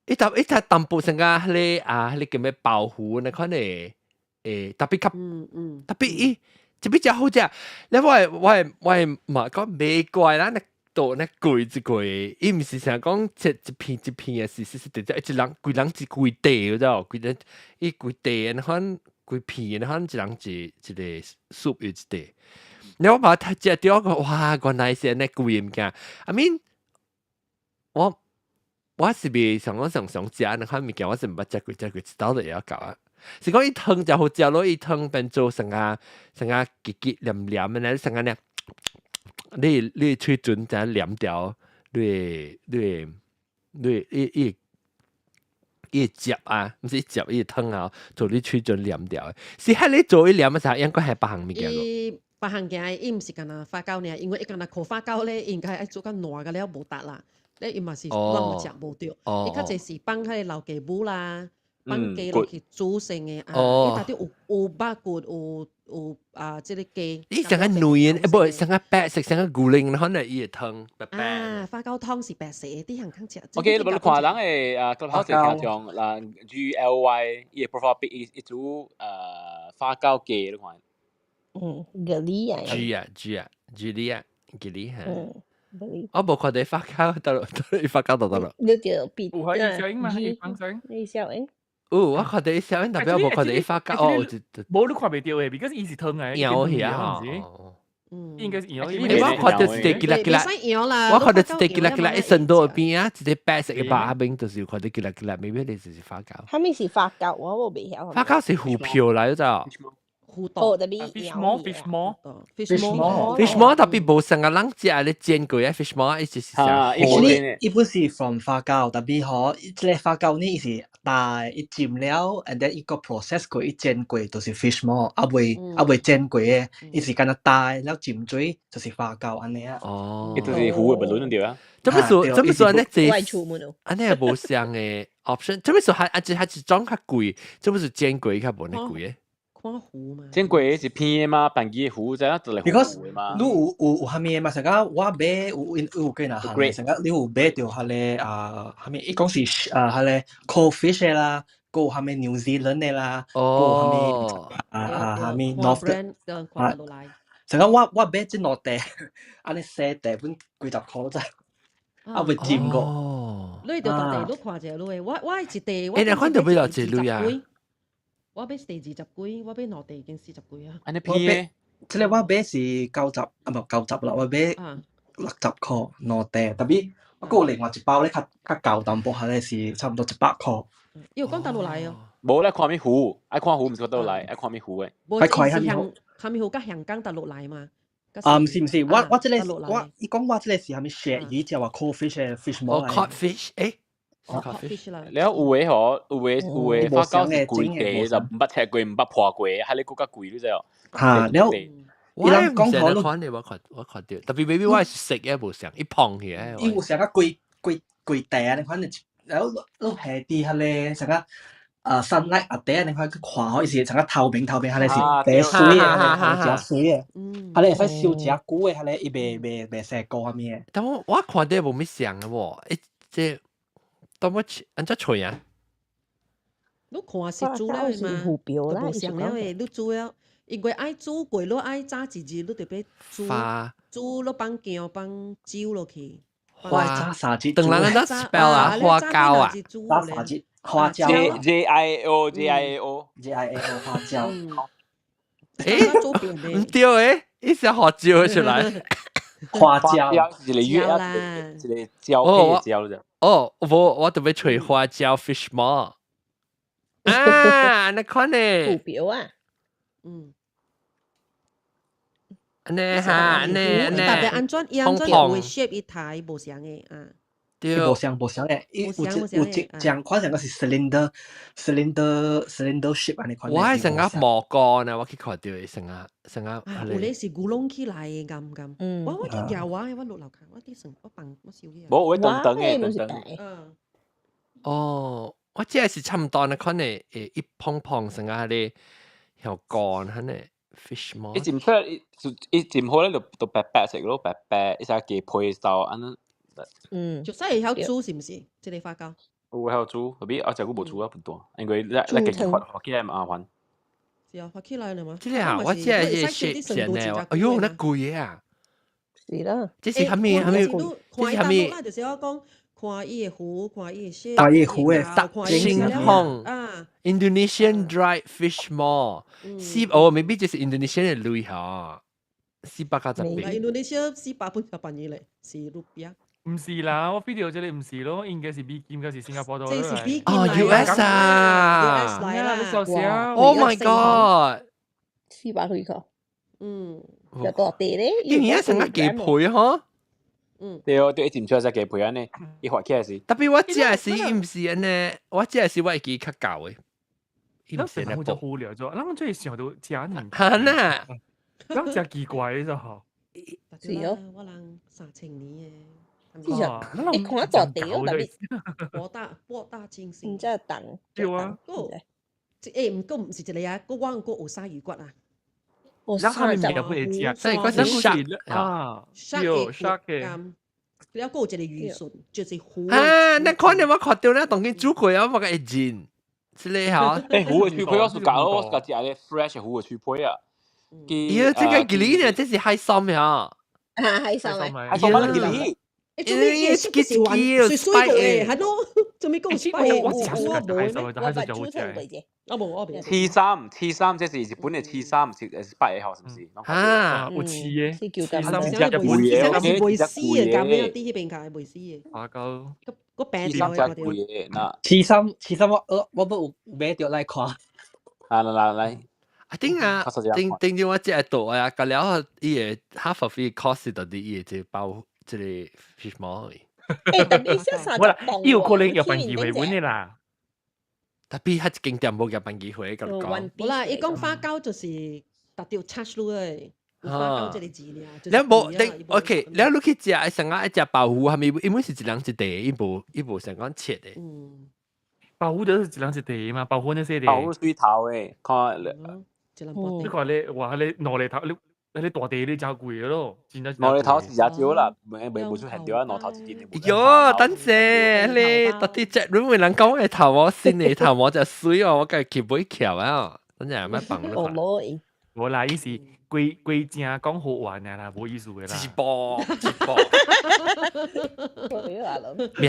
一隻淡薄成個你叫咩爆糊，你看你特別特別伊特別好食，你我係唔係講美怪啦，你到你貴一貴，伊唔是成日講切一片一片嘅事，一人貴人一貴地嗰種，貴人伊貴地，你看貴片，你看一人一個 soup 一地。你我把它食掉個，哇！原來是呢貴物件。I mean，我是未想食，你看物件我是唔捌食過，知道就要搞啊。是講一湯就好食咯，一湯變做成個結黏黏嘅咧，成個咧，你嘴唇就黏掉，你一夾啊，唔是一夾一湯啊，做你嘴唇黏掉。是喺你做一黏嘅時候，應該係別項物件咯。別項件伊毋是干那花膠呢，因為伊干那烤花膠咧，應該愛做較爛個了無達啦。咧伊嘛是我嘛食無着，伊較濟是放迄個老雞母啦。放雞落去煮成嘅伊搭啲有肉骨有即個雞。你成個女人，不成個白色，成個古靈，可能伊嘅湯白白。花膠湯是白色嘅，啲人肯食。OK，你看人嘅clubhouse 嘅聽啦，GLY 伊嘅 profile pic 伊煮花膠雞，你看。咖喱啊。G 嚇。我冇看到花膠得咯，花膠得咯。你條別。有係小英嘛？係小英。你小英。我看到小英，代表冇看到花膠哦。冇你看袂到嘅，because 伊是湯嘅。搖去啊！應該是搖。你我看到一隻吉啦吉啦，我看到一隻吉啦吉啦，一身到邊啊，一隻白色嘅把柄，就是看到吉啦吉啦，未必你就是花膠。係咪是花膠？我冇曉。花膠是虎票嚟嘅咋？哦，特別 fish mall。fish mall 特別冇成個人食咧煎過啊 fish mall 一直是一般是 from 花膠，特別可即係花膠呢是大一浸了 ，and then 一個 process 過一煎過就是 fish mall，未煎過嘅，伊是干那大แล้ว浸水就是花膠安尼啊。哦，伊就是糊嘅不論對啊。怎麼說呢？這安尼係冇上嘅 option，怎麼說還是裝較貴，怎麼說煎過較冇呢貴嘅？看糊嘛，煎貴是偏嘅嘛，半支糊啫，就嚟糊嘅嘛。你有蝦米嘛？成個我買有幾嗱行，成個你有買到下咧蝦米？伊講是下咧 cold fish 啦，個蝦米 New Zealand 嘅啦，個蝦米 North 嘅。成個我買只落地，安尼寫地本幾十塊啫，我未掂過。你就落地都看者咯，我一地我。你看到邊度一路啊？我買地20幾，我買落地已經40幾啊。安尼偏，即係我買是90啊，唔90啦，我買60塊落地，特別我個另外一包咧較舊淡薄下咧是差唔多100塊。要講大陸來哦。冇咧看咩糊，愛看糊唔是講到來，愛看咩糊嘅。係蝦米糊加香港大陸來嘛？唔是，我即係我伊講我即係是蝦米鱈魚就話 cold fish fish 冇嚟。cod fish 誒。你有嘅嗬，有嘅花膠是貴嘅，就唔捌吃貴，唔捌破貴，係你更加貴，你知哦。嚇，你我唔成日看你，我看到，特別 baby 我係食嘅無上，一碰起來。伊有成個貴地啊！你看你，然後你下啲下咧成個sunlight 啊地啊，你看佢看可以是成個透明下咧是白水啊，加水啊，下咧會燒只久嘅，下咧伊未曬過咁嘢。但我看到冇咩像嘅喎，即多麼安怎吹啊？你看是煮了嘛？無像了誒，你煮了，因為愛煮過，你愛炸一日，你特別煮了放薑放酒落去。花炸沙子，等人安怎 spell 啊？花膠啊？炸沙子，花椒。JIAO 花椒。誒，唔對誒，一隻花椒出來。花椒是嚟魚啊，是嚟椒嘅椒啫。哦，我特別吹花椒 fish mall 啊，你看呢？圖表啊，呢嚇呢，特別安裝，伊安裝有 shape 一台無相嘅啊。對，無相嘅，有一款成個是 cylinder shape 安尼款。我係成個蘑菇呢，我去看到成個。有咧是咕窿起來嘅咁。我去搖啊，我落樓下，我啲我放我燒嘅。冇，我等嘅。哦，我只係差唔多呢款呢，一碰碰成個咧條乾肯呢 fish mall。一浸出嚟，一浸好咧就白白食咯，白白一隻雞配就安尼。就真係曉煮是唔是？即係花膠。有曉煮，後邊我就冇煮啊，唔多，因為你嘅學起來麻煩。是啊，學起來了嘛？即係啊，我只係shape呢，哎呦，那貴啊！是啦，這是蝦米？這是蝦米？就是我講。看伊個湖，看伊個色，大伊湖嘅星空啊 ，Indonesian dried fish mall，maybe 就是 Indonesian 嘅類嚇，490。Indonesia 400本日幣嚟，4 rupiah。唔是啦，我 video 這裡唔是咯，應該是美金，應該是新加坡度這是美金哦嚟 US 啊 US 嚟啦，你少少，Oh my god！ 400幾個，哦有多啲咧？因而家成日幾倍嗬？對，一進出就幾倍安尼，伊發起來是。特別我只係是唔是安尼，我只係是我會記較舊嘅。那成日就無聊咗，那我最想到假年，嚇呐！咁真奇怪就嗬。是咯，我人3000年嘅，其實你看多啲咯，特別博大精深，唔知係等。對啊，唔過唔是一個啊，個我個有鯊魚骨啊，我然後他們每個不會食，所以嗰是 shark 啊，鯊有嘅 shark 嘅，然後個有一個魚筍，就是虎啊，那可能我看到咧，當佢煮過啊，我個會煎，是咧嚇。誒，虎嘅脆皮我是搞咯，我是食咧 fresh 虎嘅脆皮啊。咦，這個吉利呢，這是海參呀。係上嚟，係講乜吉利？做咩嘢？是玩水水嘅，係咯，做咩講 spy？我只係食海參，就海參就好食。我冇，刺三，這是日本嘅刺三，是8號，是唔是？啊，有刺嘅，是叫三咁隻梅絲嘅，咁樣啲邊界梅絲嘅，花膠，個餅刺三隻貴嘅，嗱，刺身我都有買着來看。嚟。I think 啊，定住我只係讀啊，隔了伊個 half of it cost 到啲伊個包即係 fish mall。誒，特別係三冇啦，伊有可能有辦機會揾你啦。特別係經典冇有辦機會咁講。冇啦，伊講花膠就是特掉 charge 咯誒，花膠即係字咧。你冇定 OK，你攞去食成個一隻鮑魚，係咪因為是一人一地，伊無成講切嘅。鮑魚都是一人一地嘛，鮑魚那些的。鮑魚水頭誒，看。你看你話你攞嚟頭，你大地你就貴咯，攞嚟頭是也少啦，冇出現掉啊，攞頭一點。喲，等陣你到底隻兩位人講嘅頭我先嚟頭我就水哦，我梗係橋背橋啊，等陣有咩bằng咯？我啦，意思貴正講好玩嘅啦，冇意思嘅啦。直播。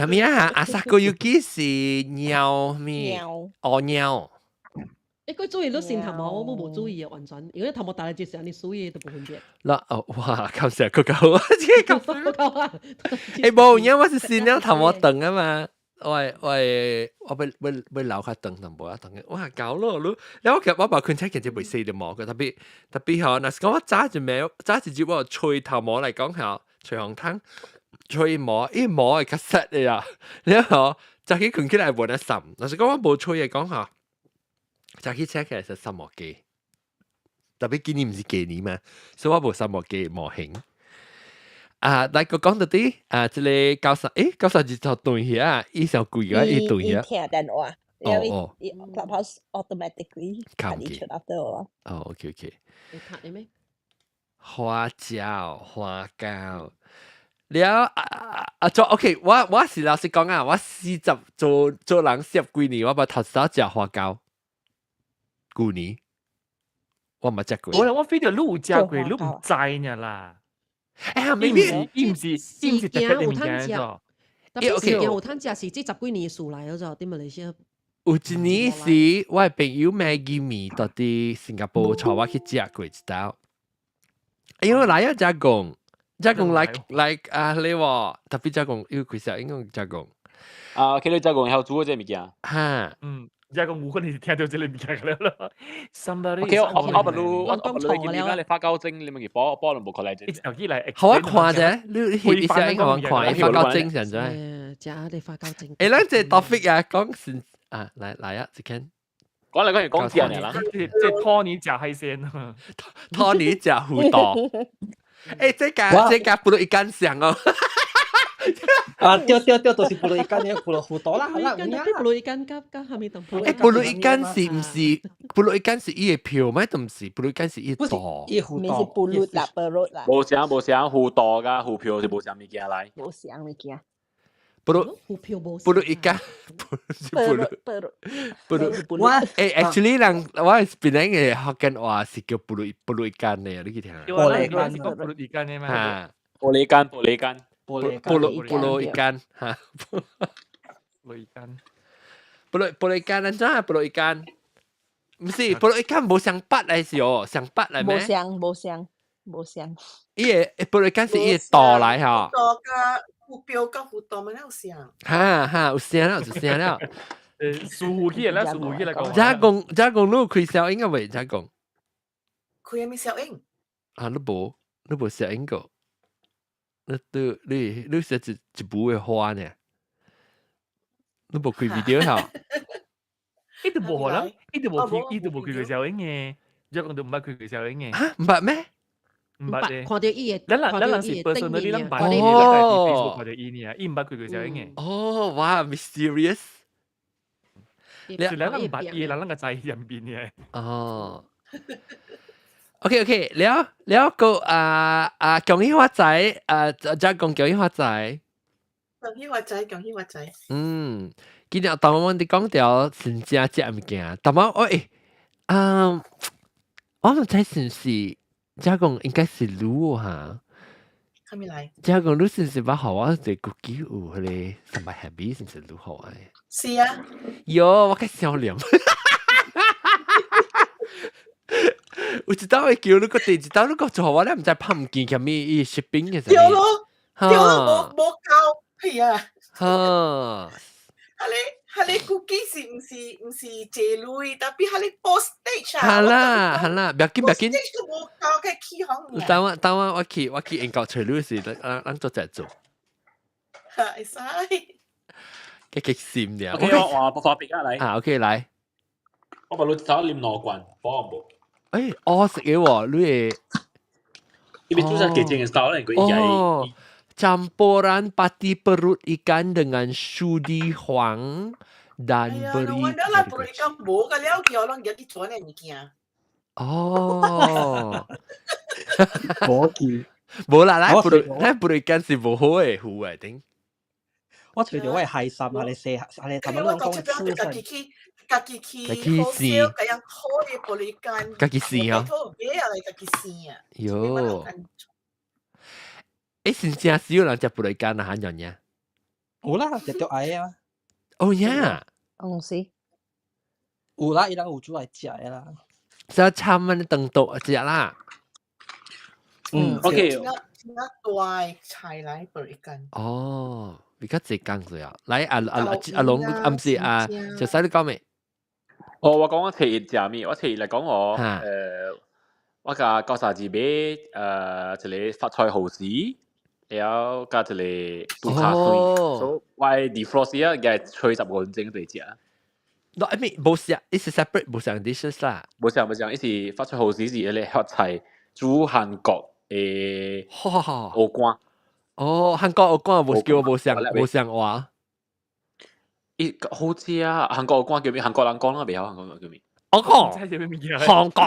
咩啊？阿薩個要幾時鳥咩？哦鳥。佢注意到線頭毛，我冇注意啊，完全。如果頭毛大隻時候，你所有都不分別。嗱，哇，咁成個狗啊，自己咁狗啊！誒冇，因為我是線了頭毛長啊嘛，我要留下長同冇啊長嘅，哇搞咯，你我其實我把佢睇其實未死啲毛嘅，特別嚇，嗱講我揸住隻我吹頭毛嚟講下，吹紅湯，吹毛，啲毛係較實嘅呀，你嚇就起佢起來換得滲，嗱講我冇吹嘢講下。就去 check 其實什麼機，特別今年唔是幾年嘛，所以我冇什麼機模型。啊，嚟個講到啲啊，即係教授就對嘢啊，伊上貴嘅伊對嘢。聽電話，因為 Clubhouse automatically 彈出嚟到。哦 ，OK。你拍你咩？花膠，了做 OK，我是老實講啊，我40做人10幾年，我把頭先食花膠。舊年我冇食過。我飛條路食過，你唔知呢啦。哎呀，伊唔是特別嘅物件咗。特別是有攤食是這10幾年嘅事嚟咗，啲馬來西亞。有一年是我朋友Maggie Mi 到啲新加坡帶我去食過一道。因為來要加工來啊，你話特別加工，因為其實應該加工。啊，佢哋加工後煮嗰隻物件。嚇。一個冇可能聽到這裏面嘅啦。OK，我不如你見而家你花膠精，你咪幫兩部過嚟啫。好啊，看啫，你其實應該看花膠精成咗。食啲花膠精。誒，嗱，這 topic 啊，講先啊，嚟啊，只 can。講字人啦，即係拖你食海鮮，拖你食魚多。誒，這個不如一間上哦。啊，對，都是布魯伊間嘅布魯好多啦，係啦，布魯伊間加下面同布魯。布魯伊間是唔是？布魯伊間是伊嘅票咩？都唔是，布魯伊間是伊個多。伊好多。是布魯啦，布魯啦。冇想好多噶，好票是冇想物件嚟。冇想物件。布魯伊間，布魯。我誒 actually 人我係邊個嘅福建話是叫布魯伊間嘅，你記聽啊？布魯伊間嘅咩？嚇。布魯伊間。布魯伊間嚇，布魯伊間，布魯伊間，你知啊？布魯伊間，唔是布魯伊間冇上筆嚟是哦，上筆嚟咩？冇上。伊個布魯伊間是伊個島嚟嚇。虎标跟虎刀咪有像。哈，有聲了，有聲了。數起啦，數起啦講。假講，你開小英啊未？假講。佢有冇小英？啊，你無小英個。你是一部嘅花呢？你無開 video 嚇？呢度冇啦，呢度冇佢小英嘅，假講都唔係佢小英嘅。嚇，唔係咩？唔係咧，看到伊嘅，咱是 personally 咱擺你哦咱喺 Facebook 看到伊呢，伊唔係佢小英嘅。哦，哇 ，mysterious。就咱唔捌伊，咱個在入邊嘅。哦。OK， 了個恭喜發財再講恭喜發財。恭喜發財，恭喜發財。今日當我哋講到真正食物件，但係我唔知是唔是，假講應該是滷嚇。係咪嚟？假講滷是唔是把好啊？對古幾有嗰啲什麼 happy 是唔是滷好啊？是啊。有，我嘅笑臉。有一道會叫你個第二道你個做我咧唔知拍唔見咁咩shipping嘅時候。對咯，冇教，係啊。哈。係你 cookie 是唔是借鐳，但係係你 postage 啊。係啦，唔要緊。postage 都冇教嘅起行。等我去英國除鐳時，咱做隻做。係使。嘅閃了。OK，我發別家嚟。OK 嚟。我把你找念羅棍，幫我冇。我食嘅喎，你係。因為主要嘅正style咧，佢係。Campuran pati perut ikan dengan sudi huang dan beri. Wala lah perut ikan bo kalau dia orang jadi tuan ni kia. Oh. Boki. Bola lah perut ikan si boho hu I think. 我除咗我係閪心啊，你射啊你頭先講嘅黐線。家己去好少咁樣好嘅perut ikan。家己試啊。咩啊？你家己試啊？喲。真正少人食布雷干啊，樣嘢。有啦，食到矮啊。哦呀。是。有啦，伊人有煮來食嘅啦。就參乜等到食啦。OK。大菜來布雷干。哦，比較直講咗啊。嚟阿龍，唔是就使你講咩？我講我提食咩？我提嚟講我嘅九十字尾一個發菜蠔豉。แล้วก็จะเลยดูคาซุย so why defrost อ่ะแกช่วยจับคนจริง對食 no I mean 冇食 it's separate 冇食 dishes 啦冇食一時發出好時時咧學菜煮韓國蚵乾哦韓國蚵乾冇叫我冇食話好似啊韓國蚵乾叫咩韓國人講啦未好韓國叫咩韓國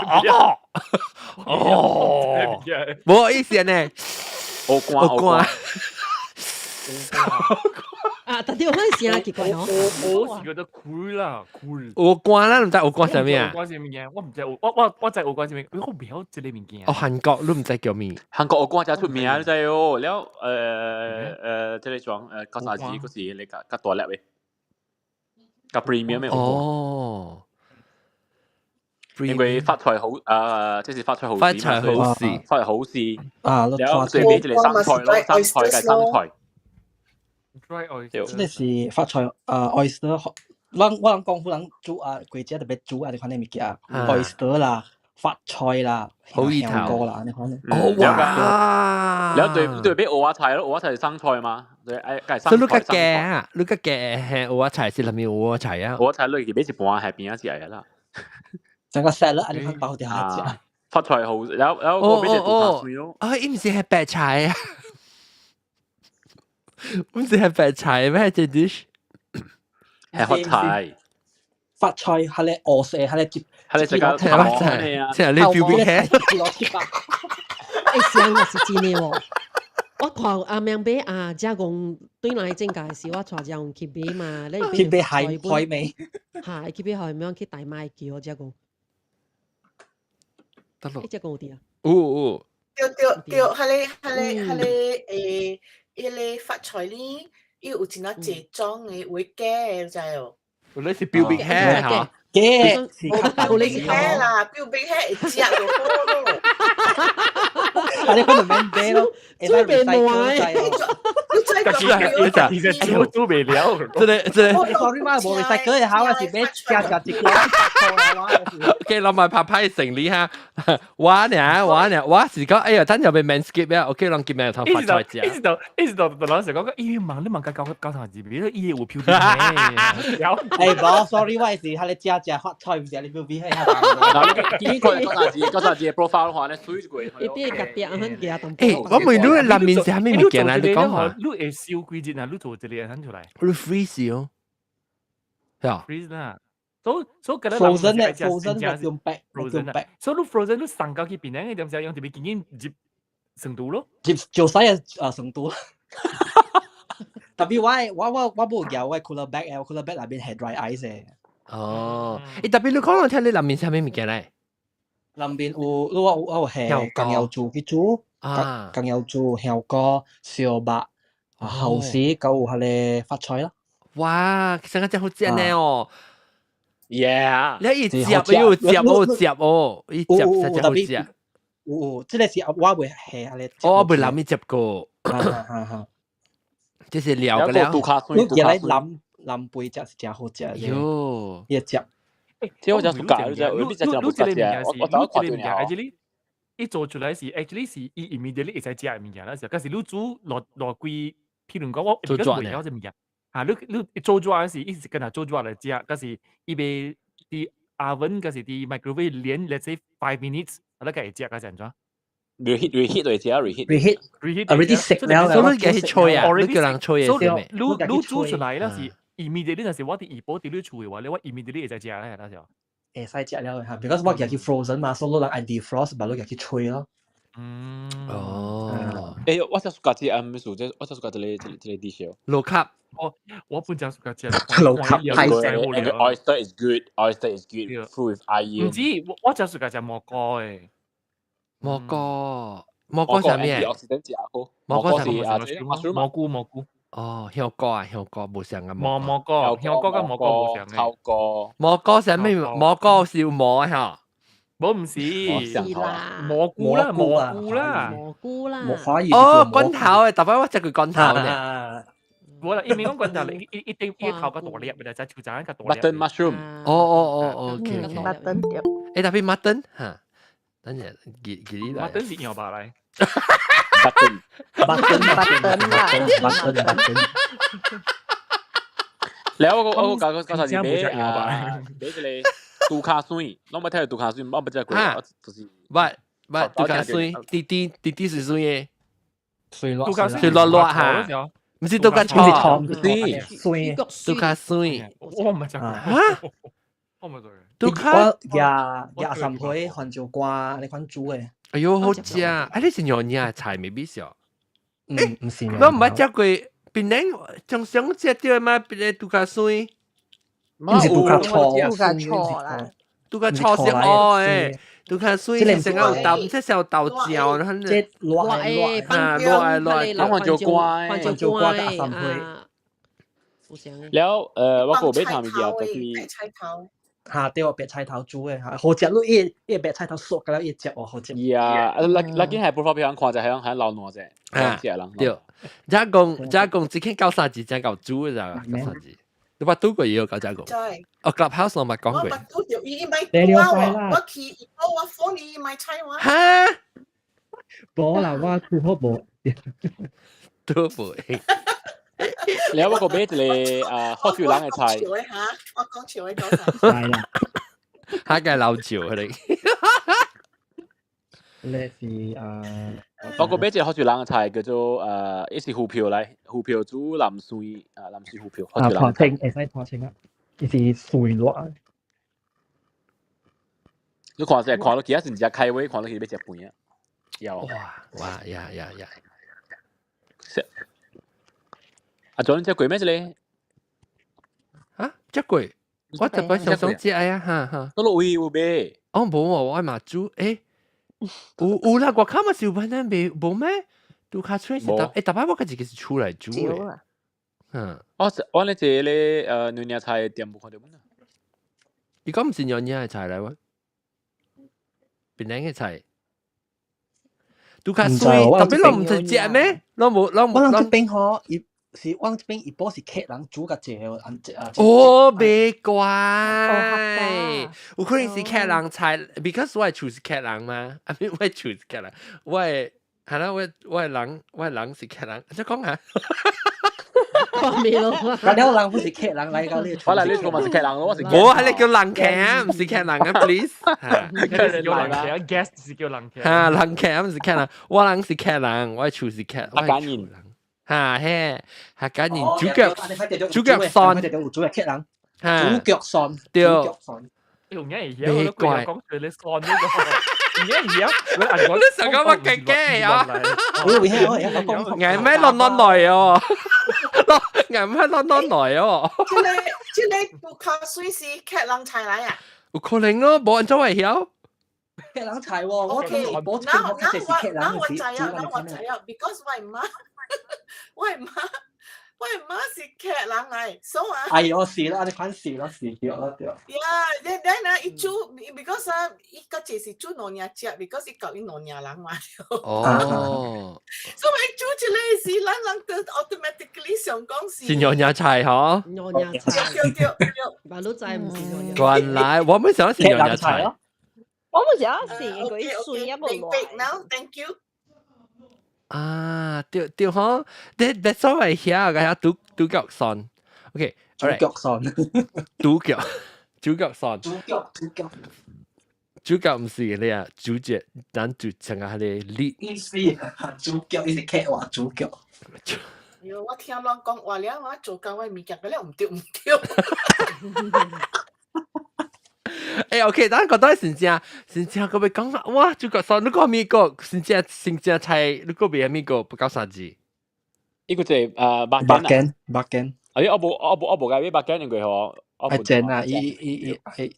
哦冇意思呢蚵乾啊！特啲我開始啊，奇怪哦。我是覺得攰啦，攰。蚵乾啦，唔知蚵乾係咩啊？蚵乾係咩嘢？我唔知，我知蚵乾係咩？我唔曉知呢物件。哦，韓國你唔知叫咩？韓國蚵乾真出名，你知哦。แล้ว即係講嗰陣時嗰時你個大粒嘅，個 premium 嘅蚵乾。哦。因為發財好即係發財好事，發財好事啊！แล้ว最尾就嚟生菜咯，生菜嘅生菜。真係是發財oyster，我講可能煮貴姐特別煮你看啲物件 oyster 啦、發菜啦、香菇啦，你看。哦哇！แล้ว對比蚵仔菜咯，蚵仔菜係生菜嘛，係生菜。你個嘅係蚵仔菜是裡面蚵仔菜啊？蚵仔菜類佢俾一半係邊一隻嚟啦。整個 salad 你看包啲下隻。發菜好，有個俾隻杜卡水咯。啊，唔是係白菜啊？唔是係白菜咩？隻 dish 係發菜。發菜係你餓死，係你接，係你食個係發菜，即係你標邊嘅。誒，香係真嘅喎。我看阿明俾阿家公對嚟正介紹，我帶家公去買嘛，你去買海味，係去買海味，去大賣叫我家公。得咯。你家公有啲啊？哦。對，係你你發財呢？有真係集裝嘅會嘅，就係。你是標邊嘅嚇？嘅，有你是嘅啦，標邊嘅係食就好咯。你可能免買咯，最變壞。你其實煮未了。真係。sorry 嘛，冇食嗰日考嗰時俾加自己OK， เรามา拍拍成理下。我是講，哎呀，等又被 manscape 啊 ，OK， 讓見面頭發菜食。一直到老師講，咦，問你問佢教堂字邊，咦，會飄啲咩？有。冇 sorry 嗰時係你食發菜唔食你標邊係嗱，你見佢教堂字 profile 嘅話咧，水過。一啲特別很嘅同。我問你南面是係咩物件啊？你講下。你會燒幾節啊？你做這裡睇出來。你 freeze 哦。係 freeze 啦。所以嗰啲 frozen 咧 ，frozen 用白 ，frozen 白。所以你 frozen 你上到去邊咧？你點解用特別經驗接成都咯？接做曬成都。特別我冇有我 cooler bag 嘅 ，cooler bag 入邊係 dry ice 嘅。哦，特別你講我聽你南面係咩物件咧？南邊有係醬油煮嘅煮，醬油煮香菇、小白、後市夠係你發菜咯。哇，成個真好正咧哦！ Yeah， 你一接要接哦，一接實真好接。即係是我會係你。我未諗你接過。即係料嘅了。原來諗背只是真好食。喲，一隻。即係我就熟㗎，你只就唔識嘅。我等我掛住你。actually，一做出來是 actually 是 immediately 會使食嘅物件啦。時候，但是你煮落幾，譬如講我而家未有隻物件。你做咗嗰時，一直跟佢做咗嚟食，嗰時伊被啲 oven 嗰時啲 microwave 連 let's say 5 minutes， 你梗係食嗰陣咗。reheat 嚟食 reheat，already 食了。所以你係吹啊，你叫人吹嘅咩？你煮出嚟嗰時 immediately 嗰時我哋二寶掉咗出嘅話，你話 immediately 會使食咧嗰時候。會使食了嚇 ，because 我叫佢 frozen 嘛，所以你愛 defrost，咪你叫佢吹咯。哦。誒，我就熟嘅咩數啫？我就熟嘅呢啲 low carb。我本身熟嘅啫。low carb 太細好了。Oyster is good，oyster is good，food with iron。唔知我就熟嘅就蘑菇誒。蘑菇係咩？蘑菇係蘑菇。哦，香菇啊，香菇冇上嘅蘑菇跟蘑菇冇上嘅。香菇。蘑菇係咩？蘑菇是蘑嚇。冇唔是啦，蘑菇啦。哦，棍頭誒，特別我食佢棍頭嘅。冇啦，因為講棍頭，一定頭個大粒嘅，就就一個大粒。Mutton mushroom。OK。mutton 誒，特別 mutton 嚇，等陣記嚟。mutton 是牛扒嚟。mutton แล้ว我教啥子俾你杜卡水，我冇睇到杜卡水，我冇知佢就是。唔杜卡水，滴水水嘅。水落嚇。唔是杜卡錯，水杜卡水。我唔係真。我唔係對。杜卡廿三歲韓照瓜，你款煮嘅。哎呦，好食啊！啊，你是牛年菜未必少。唔是。我唔係食過，邊年仲想食啲咩？別杜卡水。唔是杜卡錯啦。杜卡錯是哦誒，杜卡水係成個豆，即係有豆椒，然後即係落韓照瓜廿三歲。แล้ว我個俾談嘅就係。嚇，對我白菜頭煮嘅嚇，好食咯！一白菜頭熟嘅啦，一隻哦，好食。呀，嗱件係 profile 片看就係喺老糯啫，對，加工只傾九三字，真夠煮嘅咋，九三字。你話都過嘢九三個。哦 ，Clubhouse 我咪講過。我都條伊咪多我去我放你買菜話。嚇！冇啦，我煮好冇。都唔。แล้วว่าก็เบสเลยฮอตฟิวล้างไอ้ชาย我講潮喺嗰陣係啦，嚇嘅老潮佢哋。你是我個เบส就ฮอตฟิวล้างไอ้ชาย叫做一是虎票嚟，虎票煮藍水藍水虎票ฮอตฟิวล้าง清會使破清啊，呢是水落啊。你看到其他先只開位，看到佢要食飯啊，有哇呀！阿John 食過咩啫你？啊，食過，我特別想食啊嚇。都落有咩？哦冇喎，我嘛煮誒，有啦，我看嘛小朋友冇咩？杜卡吹是特別我自己是出來煮嘅。我呢隻咧牛奶菜店冇看到乜啊？如果唔是牛奶菜嚟喎，邊兩個菜？拄較水，特別攏毋食食咩？攏無攏我諗這邊嗬，是往這邊一波是客人煮個隻哦，袂怪，有可能是客人菜 ，because 我係廚是客人嘛，I mean 我係廚是客人，我係啦，我係人是客人，即講下。講咩咯？嗰啲人不是客人嚟㗎，呢我嚟呢個咪是客人咯，我是我係你叫人客，唔是客人啊 ，please。叫人客 ，guest 是叫人客。嚇，人客唔是客人，我人是客人，我係廚是客，我係廚人。嚇嘿，客家人主腳蒜，主腳客人，嚇主腳蒜，對。用嘢而家我都佢又講佢你蒜呢個，而家你成個乜嘅嘅啊？我咩亂來哦？咩亂來哦？即係不靠水是客人菜嚟啊？有可能咯，冇人做會曉。客人菜喎，我嗱我知啊，because 我媽是客人嚟，so 啊。哎呦，是啦，你款是啦，是掉啦掉。Yeah，then 啊，伊煮 because 啊，伊個只是煮兩樣食 ，because 伊教伊兩樣人嘛。哦。所以煮出嚟是人都 automatically 想講是。是兩樣菜嗬？兩樣菜。對。馬路仔唔是兩樣。原來我冇想是兩樣菜。我冇想是佢水一冇來。Now thank you。啊，對嗬，that's all I hear，個係獨角蒜。OK，主腳蒜，主角蒜，主角唔是你啊，主角，咱就成個係你。意思主腳，伊是客話主腳。喲，我聽人講話了，我做教我物件，嗰啲唔對。OK，等下覺得先正，佢咪講啦，哇，主角蒜，你講咩個？先正菜，你講咩咩個？不夠啥字？呢個就係白根。我冇介意白根，應該嗬。係正啊，伊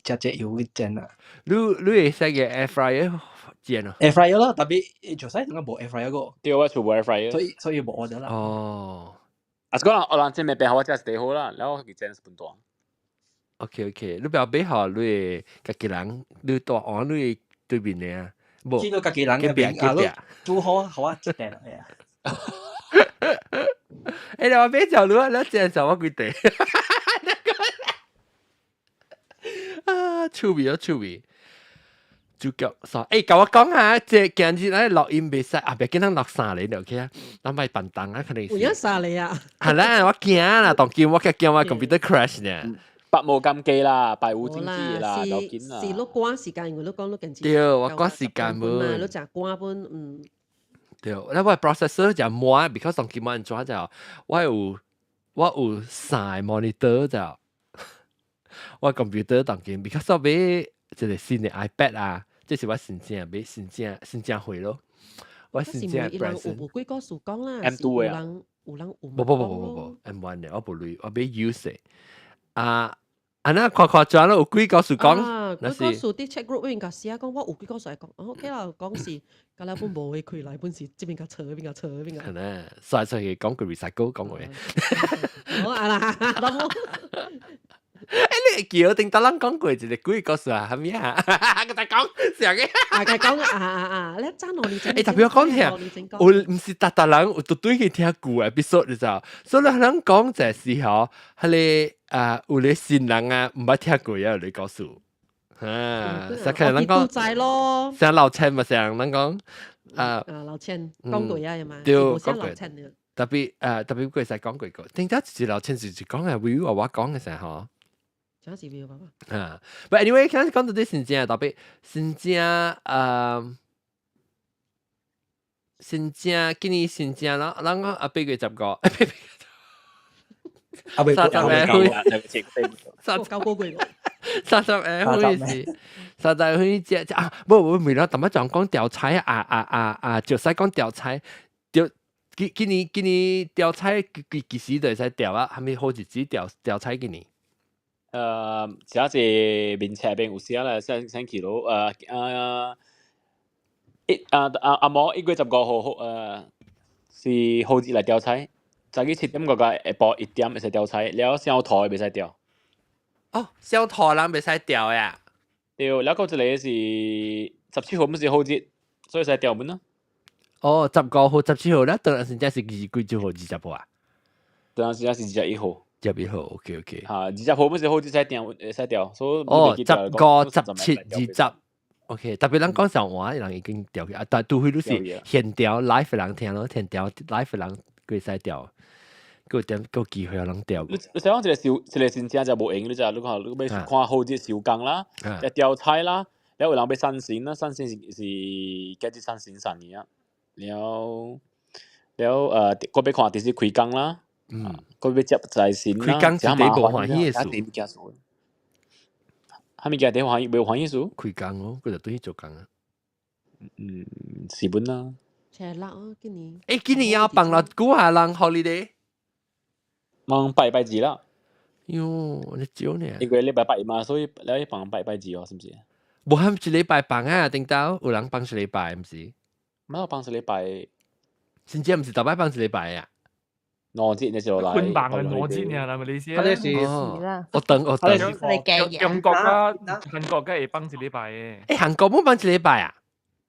只油嘅正啊。你會使嘅 air fryer 正啊 ？air fryer 咯，特別做曬點解冇 air fryer 個？對，我做 air fryer。所以冇我得啦。哦。啊，我諗正咩病好，真係好啦，然後佢正半段。OK， 你不要俾好你家己人，你大碗你對面嘅啊，冇。見到家己人嘅邊啊，煮好啊，一定係啊。你話俾就你正就我決定。啊，趣味。主角說：教我講下，即係今日咧錄音比賽啊，別見人錄3嚟，OK 啊？咱咪笨蛋啊，肯定是。有3嚟啊？係啦，我驚啦，當見我computer crash 呢。百無禁忌啦，百無禁忌啦，就見啦。是你趕時間，我都講到近次。對，我趕時間嘛，你就趕本對，那我 processor 就滿 ，because 當見滿咗就，我有3 monitor 就，我 computer 當見 ，because 我買一個新嘅 iPad 啊，這是我新正會咯，我新正 present。有幾個數講啦 M2 嘅，有人不 M1 嘅，我冇類，我買 use 啊。那誇張咯，有幾個數講，幾個數啲 chat group 邊個試下講，我有幾個數係講，OK 啦，講是，隔兩本冇會開來，本是這邊個車，邊個。係咧，所以講句 recycle 講嘅。好啊啦，你叫定得人講過一個幾個數啊？係咪啊？佢哋講成嘅。佢講你爭我你整。特別我講聽，我唔是特人，我都對佢聽舊 episode 就，所以人講就係時候，係你。有啲新人啊，唔捌聽過啊，你告訴實其實人講，成老千嘛，成人講老千講過啊，係嘛？對，講過。特別佢使講過個，點解是老千是講嘅 view 我講嘅時候，講是 view 嘛。But anyway，今日講到啲新正，特別新正今年新正啦，人講8月10個。30隻啊！唔係啦，咁樣就講調菜就使講調菜，今年調菜幾時就使調啊？係咪好日子調菜今年？只係面車邊有時啦，星期六阿冇1月15號是好日嚟調菜。早起7點嗰個下晡1點會使調菜，了小台會使調。哦，小台人會使調呀？對，了個一個是17號，唔是好節，所以使調門咯。哦，15號、17號咧，當然先正是幾號20號啊？當然先是21號。21號 ，OK。嚇，20號乜時好似使掉，所以哦，15、17、20。OK，特別咱講上話，人已經調去啊，但除非你是現調 live 嘅人聽咯，現調 live 嘅人佢使調，個機會有人調。你想講一個先正就冇用，你就你看看好啲小工啦，一調菜啦，然後有人要新鮮啦，新鮮是幾隻新鮮神嘢啊，然後嗰邊看電視開工啦，嗰邊接在線啦，開工是你無歡喜嘅事。係咪嘅？你冇歡喜事？開工咯，佢就對去做工啊。是本啦。車辣哦，今年。今年要放落幾下人 holiday？放拜字啦。喲，你少呢？因為禮拜8嘛，所以你要放拜字哦，是唔是？無係一禮拜放啊，頂到有人放一禮拜，唔是？唔係放一禮拜，真正唔是大擺放一禮拜啊。我知你就來。捆綁嘅我知呢，係咪你先？佢哋是，我等。中國啊，韓國梗係放一禮拜嘅。韓國冇放一禮拜啊？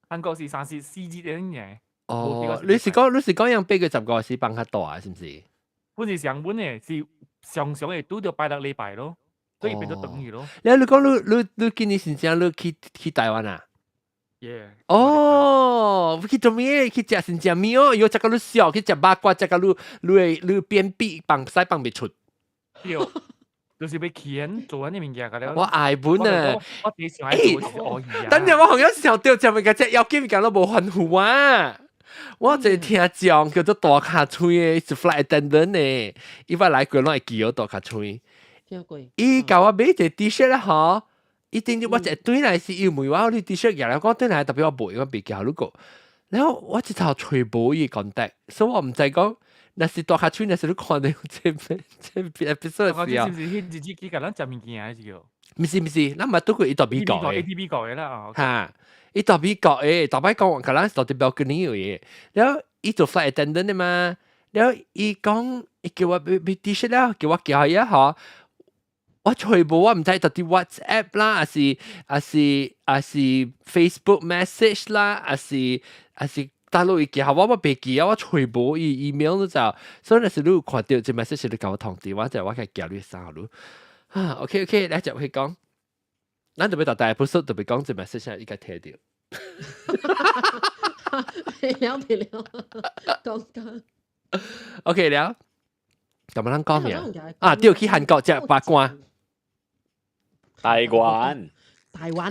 韓國是34日嘅。哦，你是講樣8月15是放較大啊？是唔是？本是上本嘅，是常常係拄到拜六禮拜咯，所以變咗等於咯。你講你今年真正你去台灣啊？哦，去做咩？去食新正面哦，又食到你笑，去食八卦，食到你便秘，放屎放袂出。對，就是要錢做緊啲物件㗎啦。我愛本啊！我幾時愛做是可以啊。等陣我好像時候掉食物嘅只腰肌物件都無吩咐啊！我就聽講叫做大卡吹嘅，是 flight attendant 呢，伊捌來過攏會記我大卡吹。聽過。伊教我買一個 T-shirt 啦，嗬。一定我一對來是要梅話，我啲 T-shirt 入嚟講對來特別我買，我別叫如果，然後我一頭吹冇伊講，所以我唔知講，那是大下吹，那是你看到這 episode 時候。是迄日子佢咱食物件還是叫？唔是，咱咪都過伊特別講嘅。ATV 講嘅啦，嚇，伊特別講誒，特別講話可能是特別balcony嘅，然後伊做 flight attendant 嘅嘛，然後伊講，伊叫我買 T-shirt 啦，叫我叫伊嚇。我全部我唔知到底 WhatsApp 啦，還是 Facebook message 啦，還是大陸嘅話我別記啊，我全部伊 email 都就，所以那時你有看到這 message 你甲我通知，我就我嘅叫你三路啊 ，OK， 你就去講，咱特別到第一episode特別講這 message 應該聽到。別了，講。OK 了，咁樣講咩啊？對，去韓國食八卦。台灣啊！台灣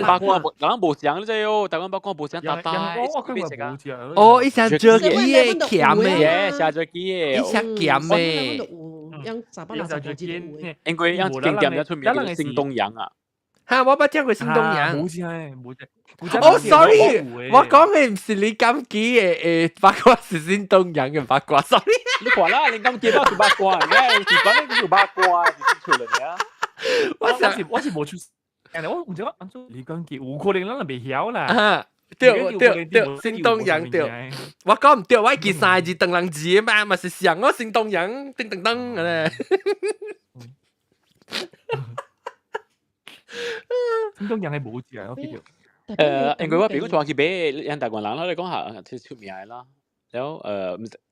八卦，人冇講啫哟，台灣八卦冇講大大。哦，伊想做機嘅鹹嘅，下做機嘅，伊想鹹嘅。因為樣經典出名嘅新東陽啊。嚇，我冇聽過新東陽。冇知係冇啫。哦，sorry，我講嘅唔是李金基嘅八卦，是新東陽嘅八卦。sorry，你話啦，李金基都係八卦嘅，是講呢個八卦，是出嚟嘅。我是冇出，我唔知我按做李金基，有可能咱未曉啦。啊，對，新東陽對，我講唔對，我記三字鄧人字嘛，咪是上我新東陽，叮叮當嘅咧。新東陽係冇字啊，我記住。因為我譬如講去買人大個人啦，你講下即係出名啦。แล้ว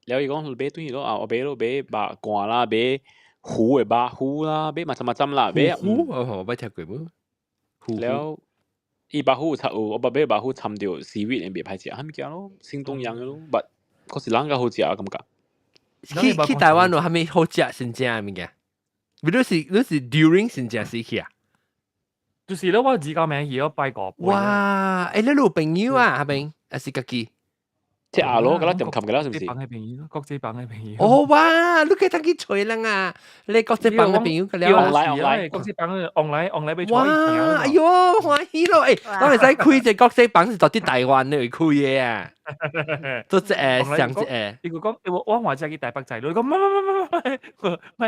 แล้วอีก講買對咯啊，我買八卦啦，買虎嘅八虎啦，買乜啦，買虎我冇聽過冇。แล้วอี八虎插我買八虎插掉seaweed嘅別牌子，係咪叫咯？新東陽嘅咯，不嗰時啷個好食啊？感覺。去台灣咯，係咪好食先正嘅物件？你是 during 先正時去啊？就是咧，我自己名義我拜過。哇！你有朋友啊？係咪？還是自己？即係咯，咁啦，點冚嘅啦，是唔是？國際版嘅朋友，國際版嘅朋友。哦哇！你可以去吹人啊！你國際版嘅朋友嘅了。online 國際版嘅 online 俾吹。哇！哎呦，歡喜咯！誒，當然使開隻國際版是到啲台灣嚟開嘅啊！都即係上即係。你講我話只去台北仔，你講唔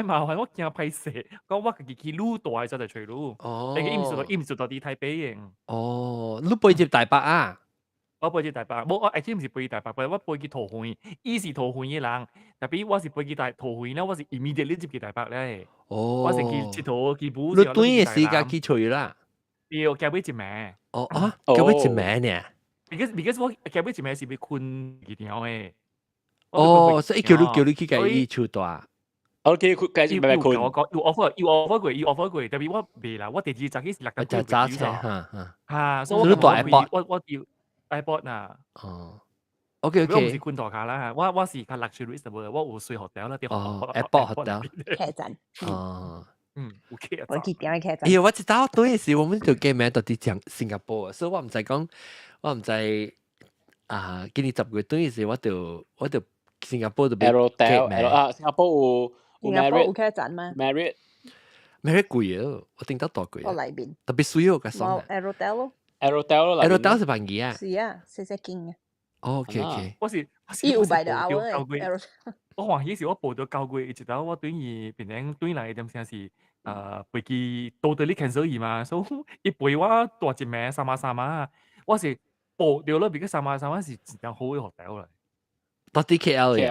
麻煩，我驚歹勢，講我自己去魯大就嚟吹魯。哦。你嘅唔做到啲台北嘅。哦，你背接台北啊？我背去台北，冇我actually唔是背去台北，我背去桃園，伊是桃園嘅人，特別我是背去桃園咧，我是 immediately 接去台北咧。哦，我是去佚佗去補。你短嘅時間去吹啦。要交俾一名。哦啊，交俾一名呢？ because 我夾尾前面是被困幾條誒。哦，所以叫你去計伊厝大。OK，佢繼續咪困。我講要 offer 過，特別我未啦，我第二集幾時落就揸車嚇，所以我叫 airport 啊。哦。OK， 我唔是昆陀卡啦，我是卡 luxury 嘅，我有睡 hotel 啦，啲 airport hotel 客棧。OK 我記點嘅客棧。哎呀，我知道當時我們就記名到啲講新加坡，所以我唔知講，我唔知今年10月當時我就新加坡就俾 Aerotel 新加坡有 Marriott 客棧咩 ？Marriott 貴啊，我聽得多貴我裏邊。特別水哦，個爽。Aerotel 咯。Aerotel 是便宜啊。是啊，細間嘅。OK。我是500的 hour 我黃喜時我報到9個月，直到我對於變成對嚟點先是飛機到到你 cancel 而嘛，所以一陪我大隻名sama，我是報掉咗，because sama 是真正好嘅 hotel 嚟。到底 KLIA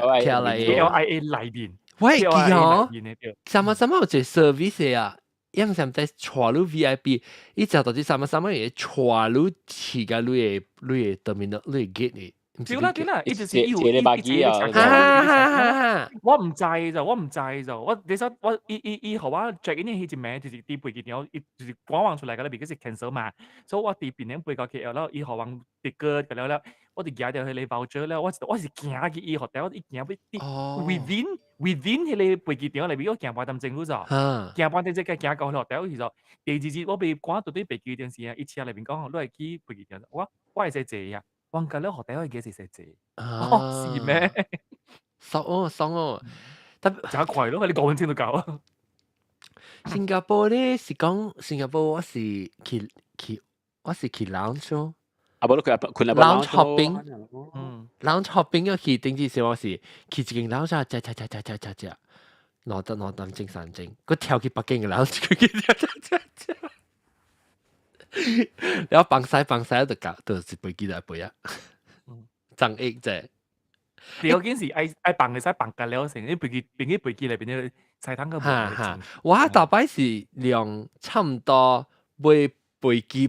裏邊，喂，佢哦，sama 有隻 service 啊，因為上在坐入 VIP，一直到啲sama 嘢坐入起個你嘅 terminal 你嘅 gate 嚟。對啦，一直是你把機啊！我唔制就，我你實我以後我 check in 呢隻名就是啲背景條，就是講出嚟㗎啦，because 是 cancel 嘛，所以我啲邊呢背個 KL 啦，以後往啲歌㗎啦，我哋寄掉去你 voucher 咧，我是驚嘅以後第一驚俾啲 within 佢哋背景條裏邊，我驚半點政府就，驚半點即係驚夠落第一其實第二節我被講到啲背景電視啊，一次裏邊講都係基背景條，我係寫字啊。忘記了學弟可以幾時寫字？是咩？爽哦！就係快咯，你講完先都夠啊。新加坡咧是講新加坡，我是去 lounge 咯。冇佢 lounge shopping，lounge shopping 要去定之時我是去一間 lounge 只，攞得正三正，佢跳去北京嘅 lounge， 佢然後放晒就是飛機來飛啊，爭議啫。你有件事愛放嘅使放緊了成，啲飛機裏邊啲菜湯嘅冇。我大擺是量差唔多飛機起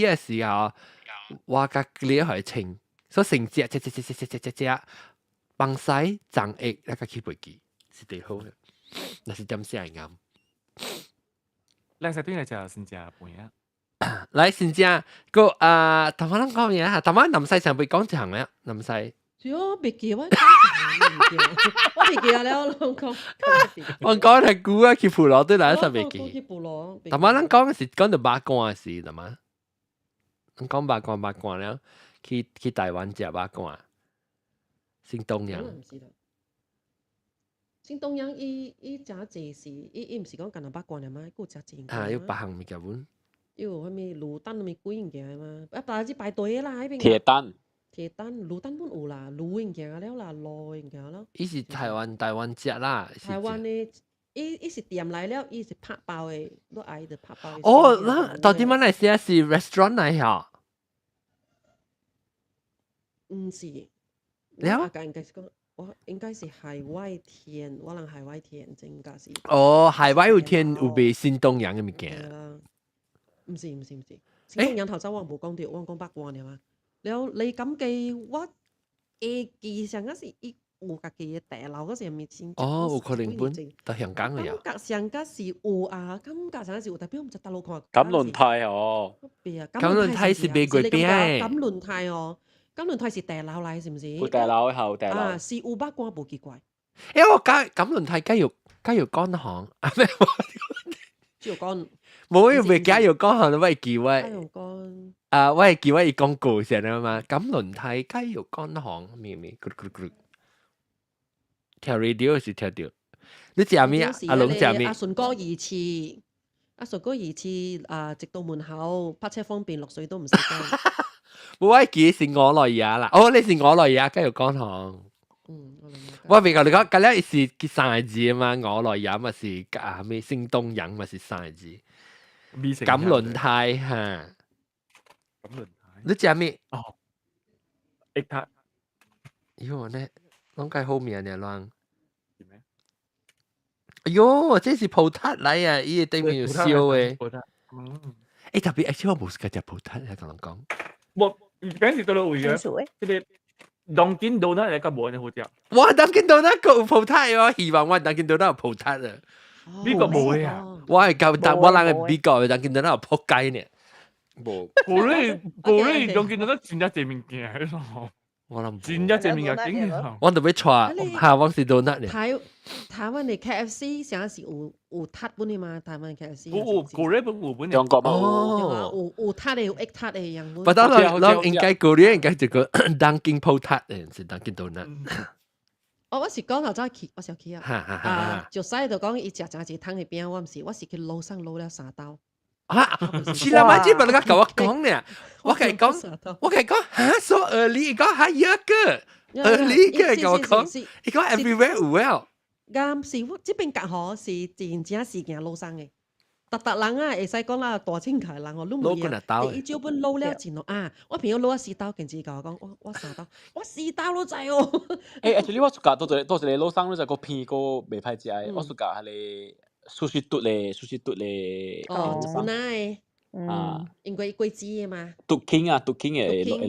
嘅時候，我甲你係清，所以成隻放晒爭議，那個起飛機是最好嘅，那是點先係啱。靚食端嚟就先至半日。嚟先正個同我諗講嘢嚇，同我南西上邊講一行咧，南西。我未記我未記啊！你我講，我講係古啊，去普羅對嚟一實未記。去普羅。同我諗講嘅是講到八卦嘅事，同埋講八卦咧，去台灣食八卦，新東陽。新東陽伊食濟是，伊唔是講干那八卦嚟嘛，佢食濟。要八行物件本。要迄咪滷蛋咪貴物件嘛，但係排隊啦，迄邊。鐵蛋滷蛋本有啦，滷物件了啦，卤物件咯。伊是台灣食啦。台灣的，伊是店來了，伊是拍包的，都愛的拍包的。哦，那到底馬來西亞是 restaurant 嚟嚇？唔是。了？我應該是海外天，我諗海外天真應該是。哦，海外有天有賣新東陽嘅物件。唔是，新東陽頭先我冇講到，我講八卦嘅嘛。了，你咁記我記上嗰時，有家己嘅大樓嗰時咪先。哦，有可能本到香港嘅有。感覺上嗰時有啊，感覺上嗰時有，代表唔知大陸看。錦麟泰哦。錦麟泰是賣過邊？錦麟泰哦，錦麟泰是大樓嚟，是唔是？有大樓後大樓。是有八卦冇奇怪。我錦麟泰雞肉乾行，豬肉乾。冇要俾雞肉乾行，我係叫喂。雞肉乾。我係叫喂廣告先啊嘛，錦麟泰雞肉乾行咩咕，條 radio 是條條，你食咩啊？阿龍食咩？阿順哥二次直到門口，泊車方便，落水都唔使驚。冇係是我來也啦，哦，你是我來也雞肉乾行。我未講你講，嗰啲是三字啊嘛，我來也咪是咩新東陽咪是三字。錦麟泰嚇，你食咩？哦，益塔。喲咧，講解好面嘅lang。哎喲，這是葡撻嚟啊！伊對面有燒嘅。特別，而且我冇食過隻葡撻，你同人講。嗰陣時到到會嘅，佢哋Dunkin Donut 嚟個冇人好食。哇！Dunkin Donut 個有葡撻喎，希望我 Dunkin Donut 有葡撻啊！呢個冇嘅啊！我係夠但我諗係美國嘅 Dunkin Donut 有撲街呢。冇。嗰啲 Dunkin Donut 轉一隻面嘅喺度。我諗轉一隻面嘅經驗。我特別錯下往是 donut 呢。台灣嘅 KFC 上時有撻本嘅嘛？台灣 KFC 嗰啲本本中國冇有撻嘅有 egg 撻嘅樣本。不過我應該嗰啲應該就個 Dunkin 葡撻嘅，是 Dunkin Donut。我是講頭早去，我想去啊！就使就講伊食一湯嘅邊，我唔是，我是去樓上攞了3刀。是啦，咪只不過同我講呢，我係講嚇，so early，講嚇一個 early 嘅同我講，你講 everywhere well。啱是，我這邊隔河是真正是行路上嘅，特人啊，會使講啦，大清溪人哦，你唔嘢，你照本撈了錢咯啊！我朋友撈4刀，跟住講我3刀，我4刀都制哦。actually 我暑假到時你老生咧就個片個未派隻，我暑假係你。sushi 嘟咧，哦，本來，因為貴子嘅嘛。嘟 king 嘅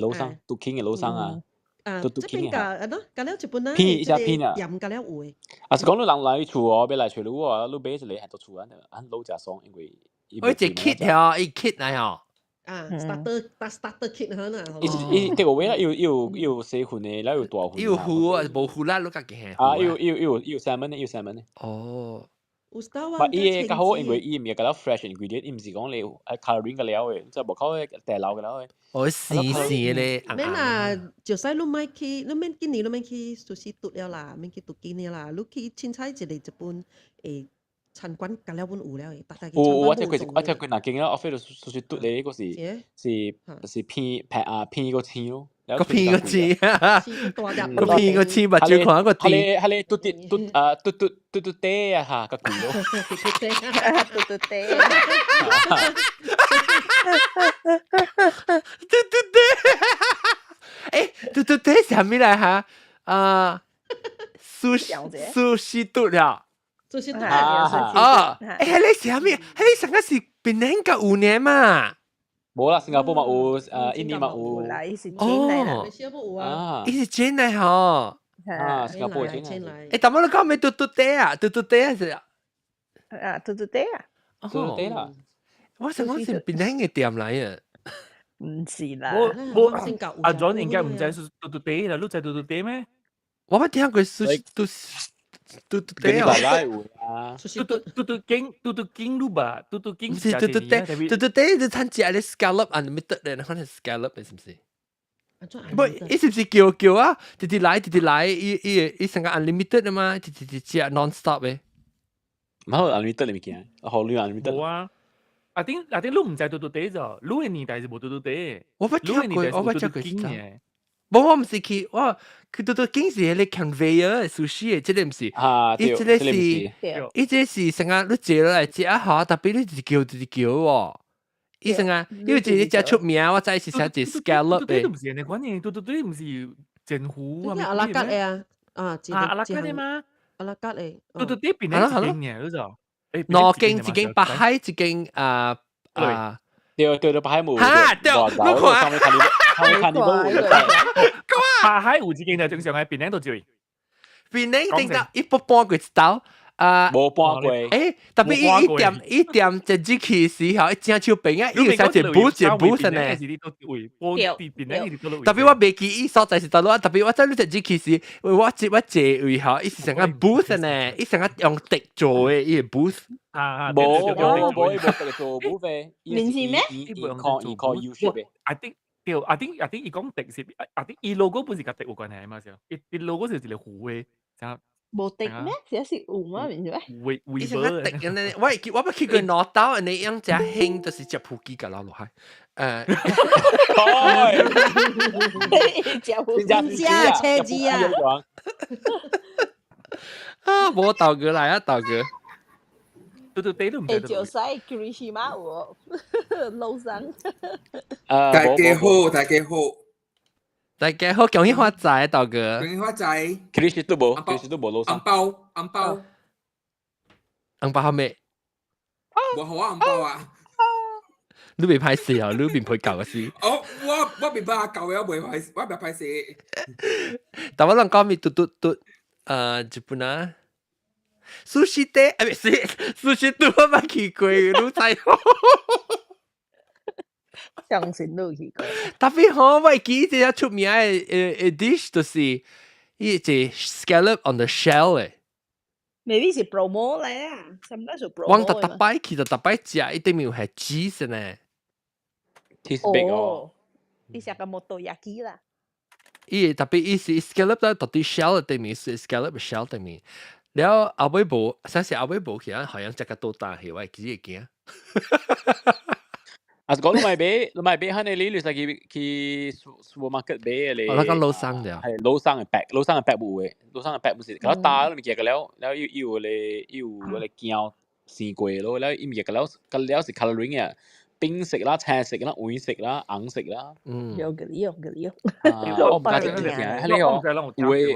老生，嘟 king 嘅老生啊。這邊個喏，隔了一本啦，片啊，鹽隔了有嘅。啊，是講你人來厝哦，別來厝你喎，你買一個係到厝啊，老食爽，因為。我只 kit 係一 kit 嚟哦。starter kit 可能。這個位啦，要細款嘅，然後要大款。要糊啊，冇糊啦，你家己係。啊，要salmon咧。哦。但伊個好，因為伊唔係咁 fresh ingredient，伊唔是講你 calorie 嘅料嘅，即係無靠大料嘅料嘅。我試咧。免啊，就使你咪去，你免今年你免去sushi嘟了啦，免去嘟緊了啦，你去凊彩一個一本餐館隔了本有了嘅，大家去餐館。我睇佢嗱勁啦，我飛到 sushi 嘟咧嗰是片個錢咯。個片個字啊，個片個字，咪最狂一個字。係你嘟爹啊嚇，個句咯。嘟爹。誒，嘟爹係咩嚟嚇？sushi 嘟了。sushi 嘟啊！誒，係你係咩？係你上個是邊個5年嘛？冇啦，新加坡嘛有，印尼嘛有。伊是錢嚟啦，你小布啊？伊是錢嚟嗬。啊，新加坡錢嚟。誒，但係你講咩嘟爹啊？嘟爹係啊，嘟爹啊。嘟爹啦。我想講是邊嘅店嚟啊？唔是啦。我阿 John 應該唔知是嘟爹啦，你知嘟爹咩？我冇聽過嘟爹啊！嘟經路吧，嘟經是嘟爹，你參加啲 scallop unlimited 咧，可能 scallop 係唔係？不，伊是唔是叫啊？直來，伊成個 unlimited 啊嘛，直食 non stop 嘅。唔好 unlimited 你咪見，好你 unlimited。冇啊！阿丁你唔知嘟爹咋？你嘅年代是冇嘟爹。我冇聽過，我冇聽過嘅。我唔是去，佢嘟經是迄個 conveyor sushi 嘅，即係唔是。伊即是成個你坐落來食啊嚇，特別你直叫喎。伊成個，因為一隻出名，我知是食隻 scallop 嘅。嘟唔是人哋講嘢，嘟唔是政府啊？阿拉吉嘅啊，阿拉吉嘅嘛，阿拉吉嘅。嘟邊邊係幾勁嘅嗰就？羅經一間北海一間對北海冇。嚇，對，你北海有一間就正常喺檳城度做。檳城正得一半個刀。冇搬過。誒，特別一點就只起時候，一正超平啊！伊個小姐補實呢。特別我未記伊所在是倒落，特別我真係就只起時，我坐位後，伊是成個補實呢，伊成個用滴做嘅，伊係補。冇做補費。面試咩？call you ship 嘅。I think 伊講滴是，I think 伊 logo 本是甲滴有關係嘛先，伊 logo 是一個湖嘅，就。無敵咩？只是有嗎？唔是咩？伊成個滴嘅呢，我冇去過攞刀，你樣只興就是只撲機㗎啦落去。車子啊！啊，冇道具嚟啊，道具。嘟爹都唔知。就使 Kirishima 喎，路上。大家好，大家好，恭喜發財，道哥。恭喜發財。Kirish 都冇路上。紅包係咩？冇好啊，紅包啊。你未歹勢啊，你邊配教嘅事。哦，我明白教嘅，我未歹勢。但我諗講咪嘟，日本啊。sushi 爹，唔係 sushi 都我冇去過，你知相信都去過。特別好，我記得一出名嘅dish 就是一隻 scallop on the shell 嘅。Maybe 是 promo 嚟啊，甚至係 promo。我特擺其實特擺食一定要係 cheese 呢。Tastes big 哦。你食個motoyaki啦。伊特別伊是 scallop 啦，到底 shell 對面是 scallop shell 對面。แล้วเอาไว้บูสักสิเอาไว้บู其實好像只個多大係話幾嘢驚。啊，講你買喺你實去 supermarket 買你。我講老生嘅。係老生嘅 pack 冇嘅，老生嘅 pack 冇事。佢大都未見嘅แล้ว要你膠試過咯，แล้ว伊未見嘅แล้ว是 coloring 嘅。冰色啦、青色啦、黃色啦、銀色啦。有嘅呢，有嘅呢。我唔知點解，係你會。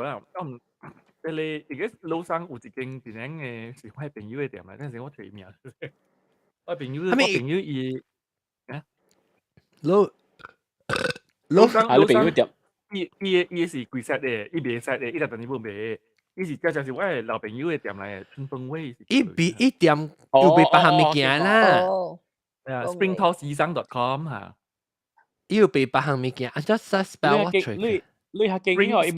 你而家老生有一間電影嘅是我朋友嘅店啦，嗰陣時我隨名，我朋友伊啊，老生伊是貴實嘅，伊賣實嘅，伊特等你冇賣，伊是就是我嘅老朋友嘅店嚟嘅，春風味。伊店有賣百項物件啦。springtossisang.com 嚇，伊有賣百項物件，按照 spell 我隨。你係勁喎，伊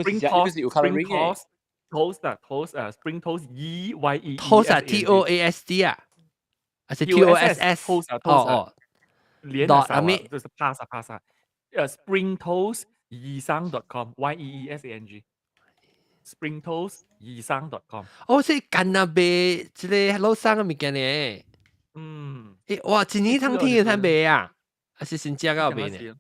唔是有 coloring 嘅。toast 啊 spring toast E-Y-E toast 啊 T-O-A-S-D 啊，還是 T-O-S-S？ 哦，連啊咪就是 pass spring toast isang.com Y-E-E-S-A-N-G spring toast isang.com 哦，即係近啊賣即個老生嘅物件呢。哇，一年通天嘅睇賣啊，還是新加嘅賣呢？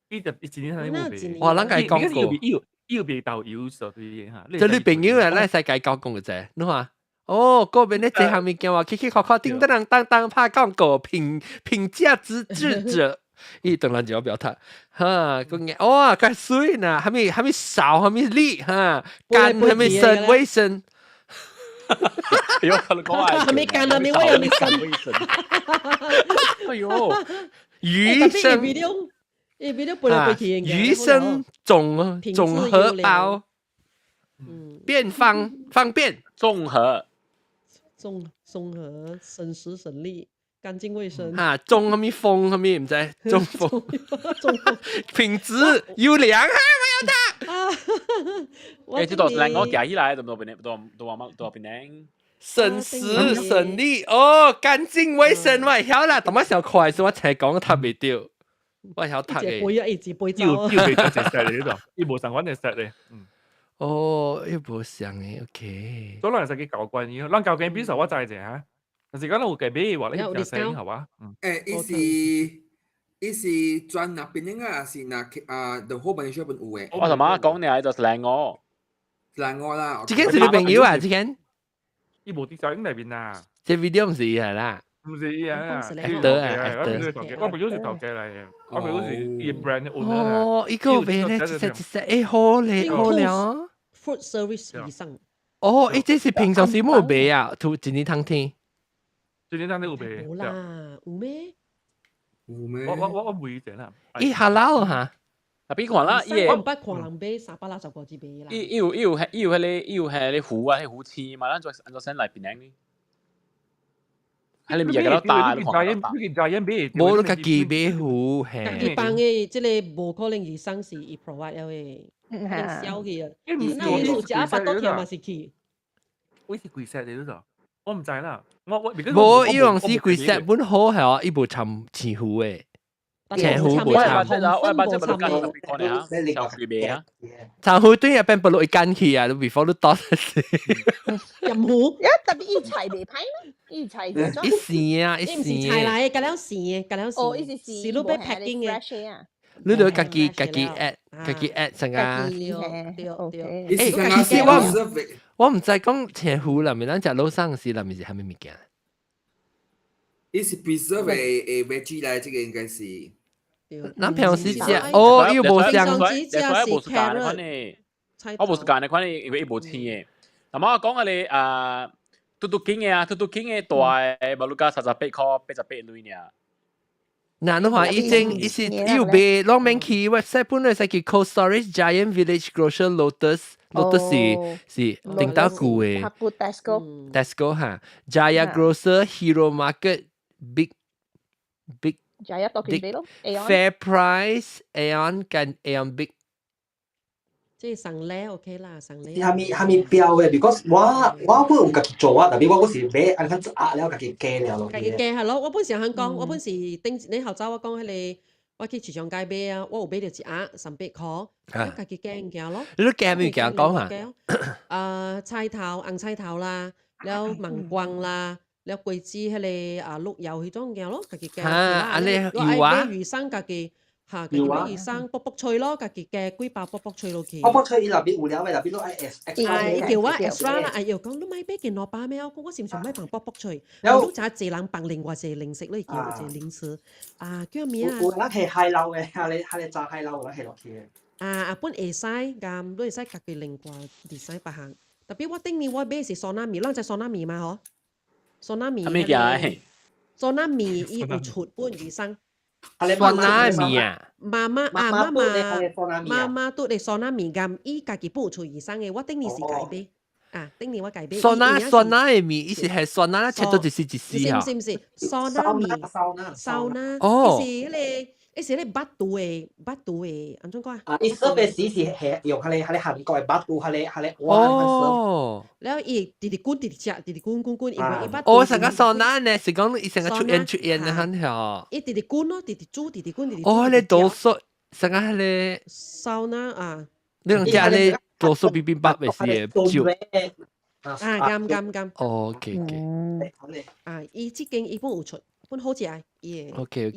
伊就一年通天賣。哇，咱家講過。要被導遊所對嚇，就你朋友啊，咱世界交講嘅啫，你話哦，嗰邊咧這項物件話，起考叮當當拍廣告，評價之者，伊當然就要表態，哈，講嘅哇，咁水呢，還沒少，還沒力，哈，乾還沒生，衛生，還沒乾，還沒衛，還沒生，哎呦，魚生。魚生綜合包，便方便，綜合省時省力，乾淨衛生。嚇，中係咪風係咪唔知？中風，品質優良嚇，我有得。誒，呢度我夾起來，都邊呢？省時省力，哦，乾淨衛生，我曉啦，咁啊小塊，所以我才講佢未對。我曉讀嘅，要被得隻石嚟呢度，要無上揾隻石嚟。哦，要無上嘅 ，OK。所以人實嘅舊關嘢，咱舊關比數我知啫嚇。但是講有計比話你有聲係嘛？伊是專那邊應該是那The Whole Malaysia 本有嘅。我同媽講你係就是靚我啦。這間是你朋友啊？這間？伊無啲就應該邊啊？這 video 唔是係啦。唔是啊，我朋友是頭家嚟嘅，我朋友是伊 brand 嘅 owner 啦。哦，一個俾你誒好咧，好了。Food service 以上。哦，誒，這是平常時冇賣啊，一年通天。一年通天有賣。冇啦，有咩？我唔知啦。咦，halal 嚇？特別看啦，我唔捌看人買380個紙賣啦。伊有係你糊啊，係糊黐嘛，咱做先嚟邊呢？係你唔係咁大，你冇你家己買糊，家己幫嘅，即係無可能以上是伊 provide 嘅，小嘅啊。那我有食8多條嘛是去。我是貴石嚟呢度，我唔知啦。冇伊樣是貴石本好係啊，伊無參前糊嘅。前糊無參。前糊對入邊不落一間去啊，都 before 都多事。任糊，特別伊菜未歹咩？伊菜就一時啊，一時。唔是菜來嘅，隔兩時嘅，隔兩時。哦，伊是時都俾 packing 嘅。你都家己 add 成啊。我唔知講前糊裏面，咱食老生時裏面是係咩物件？伊是 preserve 嘅 veggie 嚟，這個應該是。咱平時食，哦，又無香。我無時間款呢，我無時間款呢，因為伊無錢嘅。咁我講你嘟嘟經嘅大，馬路加38塊88鐳呢。嗱，你話已經伊是要俾攞名去 website 本來係叫 Cold Storage Giant Village Grocer Lotus 是定到股嘅。拍過 Tesco 嚇 Jaya Grocer Hero Market Big Jaya 多幾多 Fair Price Aeon 跟 Aeon Big。即係送咧 OK 啦，送咧。係咪標嘅 ？because 我本有家己做啊，特別我嗰時買按翻壓了，家己加了咯。家己加係咯，我本時肯講，我本時你後早我講迄個，我去市場街買啊，我有買到一額300塊，家己加件咯。你都加咩件講下？菜頭、紅菜頭啦，了芒光啦，了桂枝迄個碌柚迄種件咯，家己加。安尼有啊？魚生家己。嚇，家己買魚生卜卜脆咯，家己加幾包卜卜脆落去。卜卜脆伊內邊有料嘅，內邊都係 extra。叫我 extra 啦，哎呦，講你買俾件蘿蔔咩？我是唔是買飯卜卜脆？有就係一人飯另外一零食咧，叫一零食。叫咩啊？有人係海撈嘅，係炸海撈，有人係落去嘅。本會使咁，都會使家己另外design別行。特別我頂年我買是桑拿米，啷隻桑拿米嘛？嗬，桑拿米。咩嘢？桑拿米伊有出本魚生。桑拿米啊！媽媽都嚟桑拿米咁，伊家己補出魚生嘅，我頂年是改買，頂年我改買。桑拿嘅米，伊是係桑拿切到一絲一絲啊！唔是，桑拿米，桑拿，伊是迄個巴肚嘅，安怎講啊？伊嗰個時是係用迄個韓國嘅巴肚，迄個哦。然後伊直直滾，直直食，直直滾，因為伊巴肚。哦，成個桑拿呢，是講伊成個出煙嘅很好。伊直直滾咯，直直煮，直直滾，直直。哦，你多數成個迄個桑拿啊！你用食你多數比巴咪是酒。咁。哦，OK。伊即間伊本有出，本好食啊，伊。OK。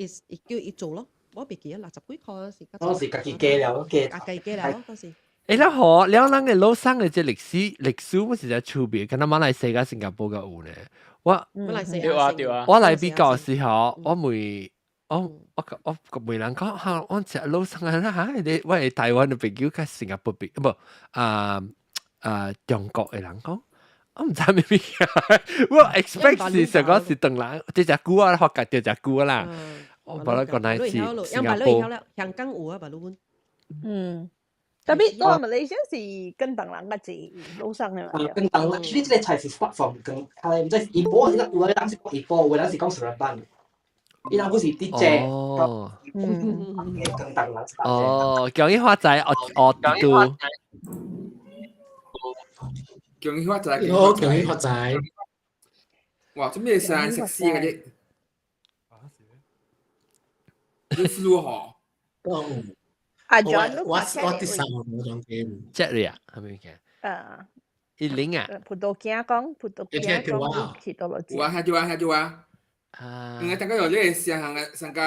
伊叫伊做咯，我袂記啊，60幾塊是。當時家己加了，家己加了，當時。那好，兩人嘅老生嘅即歷史本是在區別，跟馬來西亞、新加坡嘅有呢。我嚟比較嘅時候，我每人講嚇，我食老生啊嚇，你我係台灣嘅朋友，跟新加坡比不中國嘅人講。我唔知咩咩，我 expect 是成個是鄧蘭，這隻菇啊，學緊這隻菇啦。我把它講嚟是新加坡。香港有啊，把路。特別我馬來西亞是跟鄧蘭嘅字老生嘅嘛。跟鄧蘭，呢啲菜是 start from 跟係唔知一波，有啲人是講一波，有啲人是講十人班。伊人不是啲隻。哦。跟鄧蘭。哦，講啲花仔，我都。強啲花仔，強啲花仔。哇！做咩聲食絲嘅啫？你輸嗬？阿 John 我啲衫我仲記唔。Jerry 啊，係咪嘅？Eileen 啊？葡萄牙講去到落字。Hajua。大家有啲上個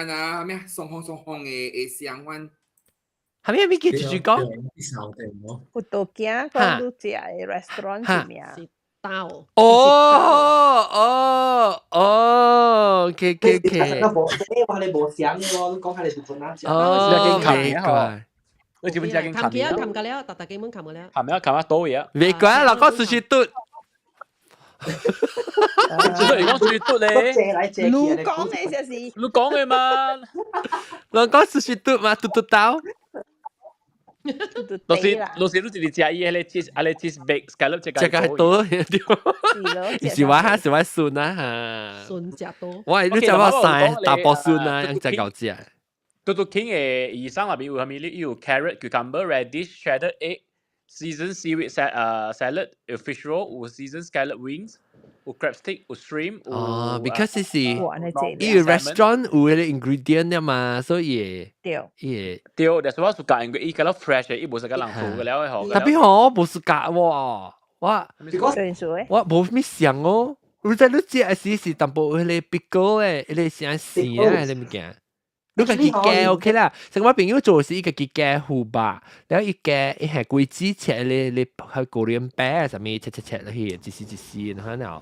那咩送紅嘅相關。係咪叫住講？葡萄牙講都只係 restaurant 係咩啊？刀。OK。我哋冇想嘅喎，講下你做哪隻？奇怪。我基本只經琴㗎了，特基本琴㗎了。琴日多嘢。未怪啦，講出去嘟。你講出去嘟你。你講嘅就是。你講嘅嘛。你講出去嘟嘛，嘟刀。老師都自己食伊迄個 cheese bake scallop 這個多，是話筍啊嚇，筍食多。我你就話曬大波筍啊，樣只夠食。嘟嘟 King 嘅魚生入邊有係咪？有 carrot、cucumber、radish、shredded egg、seasoned seaweed salad、有 fish roll、有 seasoned scallop wings、有 crab stick、有 shrimp。哦，because 是依個 restaurant 有嗰啲 ingredient 啊嘛，所以對，但係我สุก伊個咯 fresh 嘅，伊冇食個人做嘅了嘅。特別好冇สุก喎，我冇咩想哦，你知你知係是淡薄嗰啲 pickle 嘅，嗰啲像絲啊，你咪驚。你個結嘅 OK 啦，成我朋友做是一個結嘅胡巴，然後一個係桂枝切你係果仁餅上面切落去，一絲然後呢？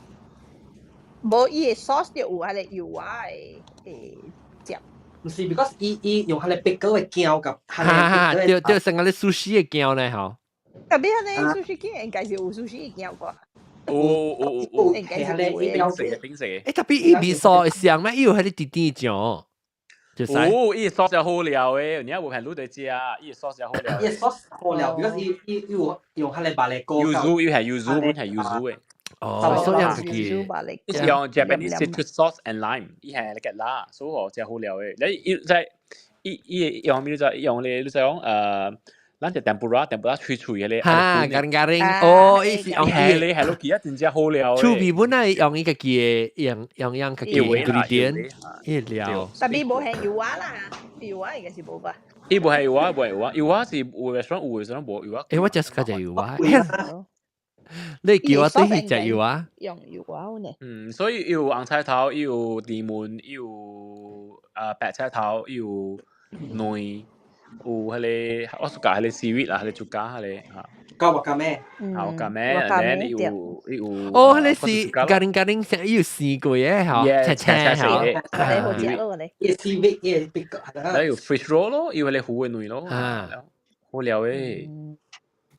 冇伊個 sauce 就有係嚟油啊誒唔是 ，because 伊用係嚟 pickle 嘅膠㗎，對成個你 sushi 嘅膠咧嗬。特別係你 sushi 嘅應該是有 sushi 嘅膠啩。應該是冰食嘅。特別伊味素上咩？伊有迄啲甜醬，就使。伊sauce就好料嘅，你阿無係滷對食，伊 sauce 就好料。伊 sauce 好料，because 伊用迄個白嚟糕。yuzu 伊係 yuzu 本係 yuzu 嘅。哦，所以係嘅。伊是用 Japanese citrus sauce and lime，伊係嚟嘅啦，所以我真好料嘅。你伊就係伊用咩就用你就講咱就 tempura 脆脆嘅咧。嚇，garing，哦，伊是用係你係咯，其實真正好料。厝邊本來用伊個嘅用個嘅 ingredient，伊料。但係冇係油畫啦，油畫應該是冇吧？伊無係油畫，無係油畫，油畫是有 restaurant 有 restaurant 無油畫。誒，我 just 嗰隻油畫。你叫我對迄隻油畫？用油畫呢？所以有紅菜頭，有地門，有白菜頭，有內。有迄個，我suka 迄個 seaweed 啦，迄個竹架迄個嚇。加哇加咩？哇加咩？然後有。哦，迄個是garing，成伊有絲過嘅嗬，青青嗬。係好食咯，你。伊 seaweed 伊係比較。然後有 fish roll 咯，有迄個糊嘅內咯。好料誒。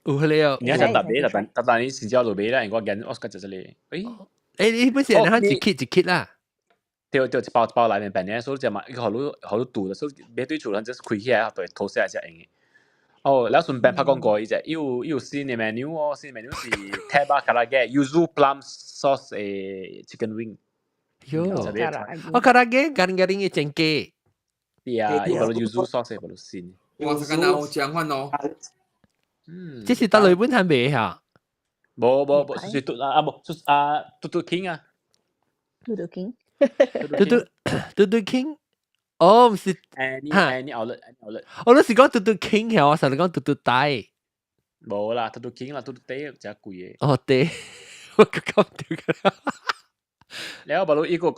有迄個。你一隻特別，但你先之後就買啦，我見我suka 就係你。你本身你一揭啦。對，一包內面扮嘅，所以就嘛，伊好多度啦，所以買對厝，咱就是開起來，對，吐曬只用嘅。哦，然後順便拍廣告，伊隻有新嘅 menu 哦，新 menu 是 Teba Karage Yuzu Plum Sauce 嘅 chicken wing。我Karage garing嘅整雞。係啊，伊個 Yuzu sauce 個新。我是跟我講翻咯。這是到日本睇未嚇？冇，是嘟King 啊。嘟 King。嘟 King， 哦，唔是，你牛律，我都是講嘟 King 嘅，我成日講嘟大，冇啦，嘟 King 啦，嘟低真貴嘅。哦，對，我講對嘅。然後baru iko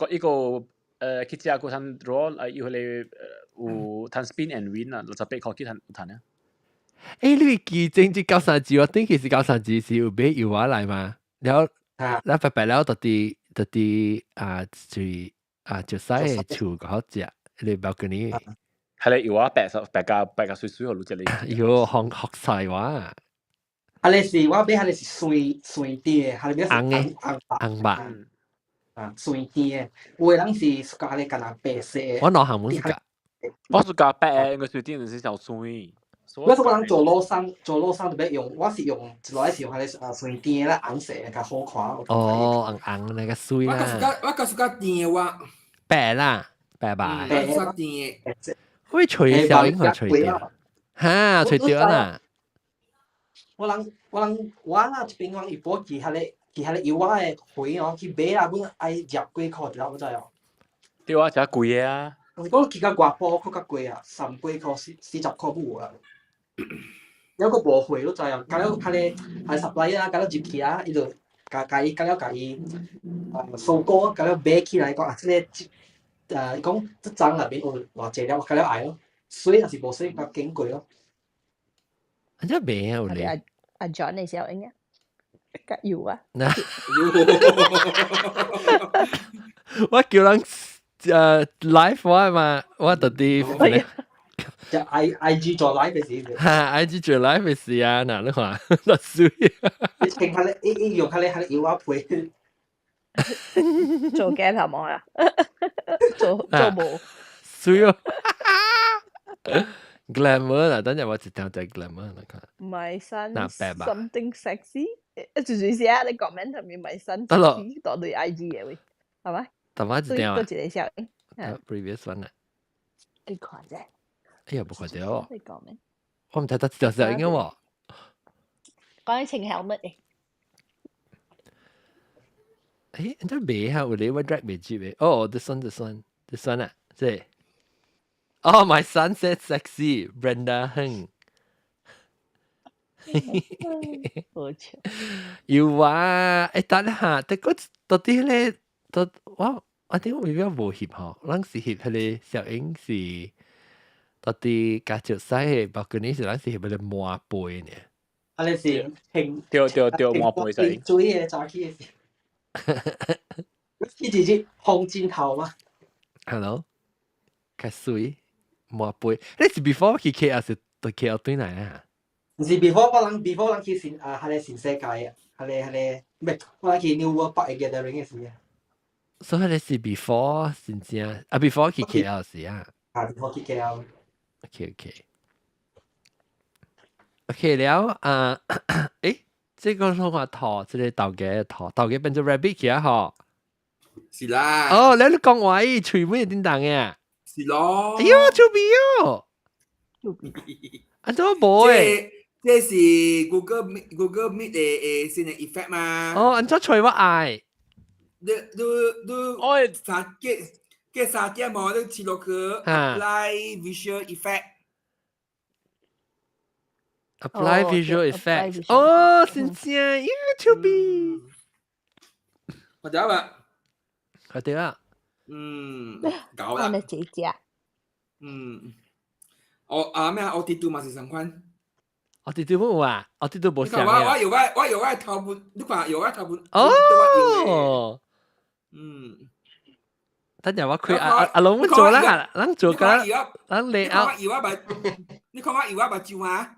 kita aku tan roll iyo le tan spin and win 啊，68塊幾tan啊。你記正至93字，我頂其實93字是有俾油畫嚟嘛，然後白了到啲就使厝個好食，你包括你係你油畫白架水水好攞隻你。要學晒話。係你是我俾係你是碎啲嘅，係你俾硬白。碎啲嘅，有嘅人是講你干白色。我老行冇是㗎，我是講白嘅，我水啲人是小碎。我是講做路上特別用，我是用一來是用係你碎啲啦，紅色嘅好看。哦，硬那個碎啦。我個是講甜話。白啦，白吧。白色甜。可以除小應該除掉。嚇，除掉啦。我啦，這邊講一波其他你油畫嘅回哦，去買啦，本愛入幾塊條，我知哦。對啊，真係貴啊！我講去到外埔，佢較貴啊，30幾塊、40塊冇啊。有個無回都知啊，加了係supply啊，加了入去啊，伊就加伊收購，加了買起來講啊，即個講即張內面有偌濟了，加了愛咯，水若是無水，較勁貴咯。真係買啊，有咧。阿 John 你小應啊？有啊！我叫人live 我嘛，我特啲就 IG 做 live 嘅事。IG 做 live 嘅事啊，嗱你話落水。你請下你用下你要我配。做鏡頭冇啊？做冇。水哦。glamour 啦，等陣我一條就 glamour 啦。My son something sexy， 隨時啊，你 comment 下面 my son 得咯，當對 IG 嘅喂，係咪？但我一條啊。多謝你笑。previous one 啊。你看啫。哎呀，冇看到。你講咩？我唔睇得就笑應該喎。講緊情 helmet 嘅。誒，你未下有你我 drag 未接嘅？哦 ，this one 啊，即係。Oh, my son said sexy, Brenda Heng. 有啊，等下，但嗰到啲咧，我點會比較無翕嗬？嗰陣時翕佢哋小影是到啲家族西嘅，包括呢時嗰陣時翕佢哋抹背呢。啊，你是興掉抹背仔。追嘅早期嘅事。呢隻隻紅箭頭嘛 ？Hello， 較水。抹背，你是 before 去 KL 是到 KL 對嚟啊？唔是 before 人去係你全世界啊！唔係我去 New World Park gathering 嘅時啊。所以你是 before 新疆啊 ，before 去 KL 時啊。before 去 KL。OK 了啊，誒，即個講話頭，即係豆嘅頭，豆嘅變做 rabbit 去啊嗬。是啦。哦，你講話咦，全部係點當嘅？是咯。哎呦，做咩喲？啊，做冇誒？這是 Google Meet 嘅新嘅 effect 嘛？哦，安怎吹我嗌？你三件冇你切落去 apply visual effect。apply visual effect。哦，真正，YouTube。我知啦。我知啦。搞啦。我姐姐。咩啊？我啲嘛是相關。我哋都冇啊，我哋都冇想嘅。我有我頭本，你看有我頭本。哦。等陣我開阿龍唔做啦，咱做個，咱你啊。你看我有我目睭啊？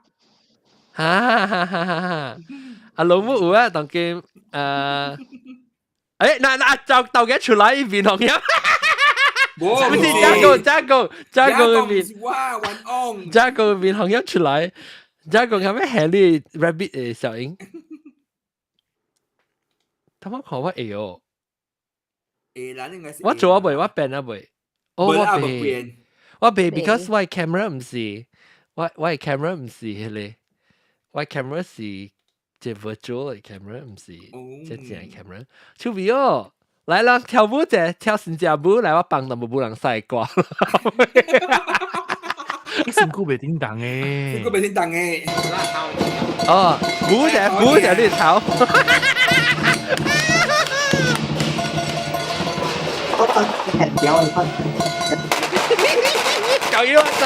哈！阿龍唔有啊，當佢誒，嗱就豆嘅出來面紅音。唔是加工嘅面，加工嘅面紅音出來。加工係咩 Harry Rabbit 嘅小影？他們看我會哦。我做未，我變啊未。我變 ，because 我 camera 唔是，我 camera 唔是迄個，我 camera 是即 virtual 嘅 camera 唔是，即正 camera。出邊哦，來啦，跳舞者跳新加坡，來我幫他們冇人曬掛。身軀袂叮當誒，身軀袂叮當誒。哦，舞者你頭。我等很屌你看。搞嘢晒。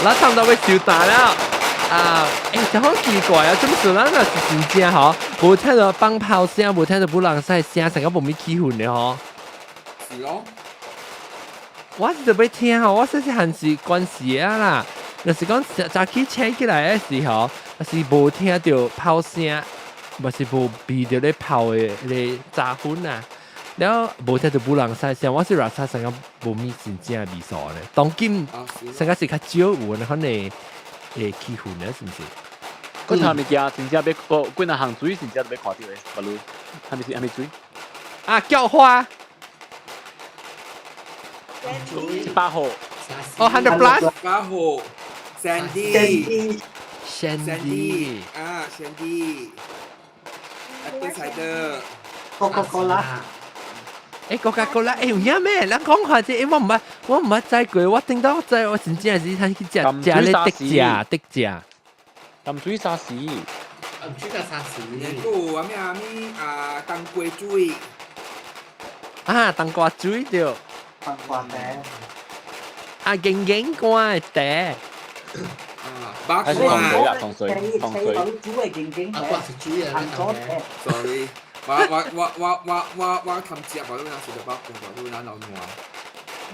嗱，差唔多要收單啦。就好奇怪啊！做乜事咱若是真正嗬，無聽到放炮聲，無聽到不人聲聲，成個無咪氣氛嘅嗬。是咯。我是特別聽嗬，我說是還是關係啊啦。就是講早起車起來嘅時候，是無聽到炮聲，或是無味到咧炮嘅咧炸粉啊。然後無聽到不人聲，我是話曬成個無咪真正味素咧。當今成個是較少有可能誒氣氛咧，是唔是？嗰場物件真正要嗰兩項水真正要看到誒，不如係咪水？啊，叫花。100號。哦，100 plus。100號。Sandy。啊 ，Sandy。Apple cider。Coca-Cola。Coca-Cola， 有影咩？你講下啫，我唔捌知過，我聽到我真正是睇去食咧的食。淡水沙士。淡水嘅沙士。然後咩冬瓜水。啊，冬瓜水對。冬瓜茶。啊，勁瓜茶。白糖水。煮嘅勁。啊，我是煮嘅。Sorry。我琴日話都有食到包，都有攞暖。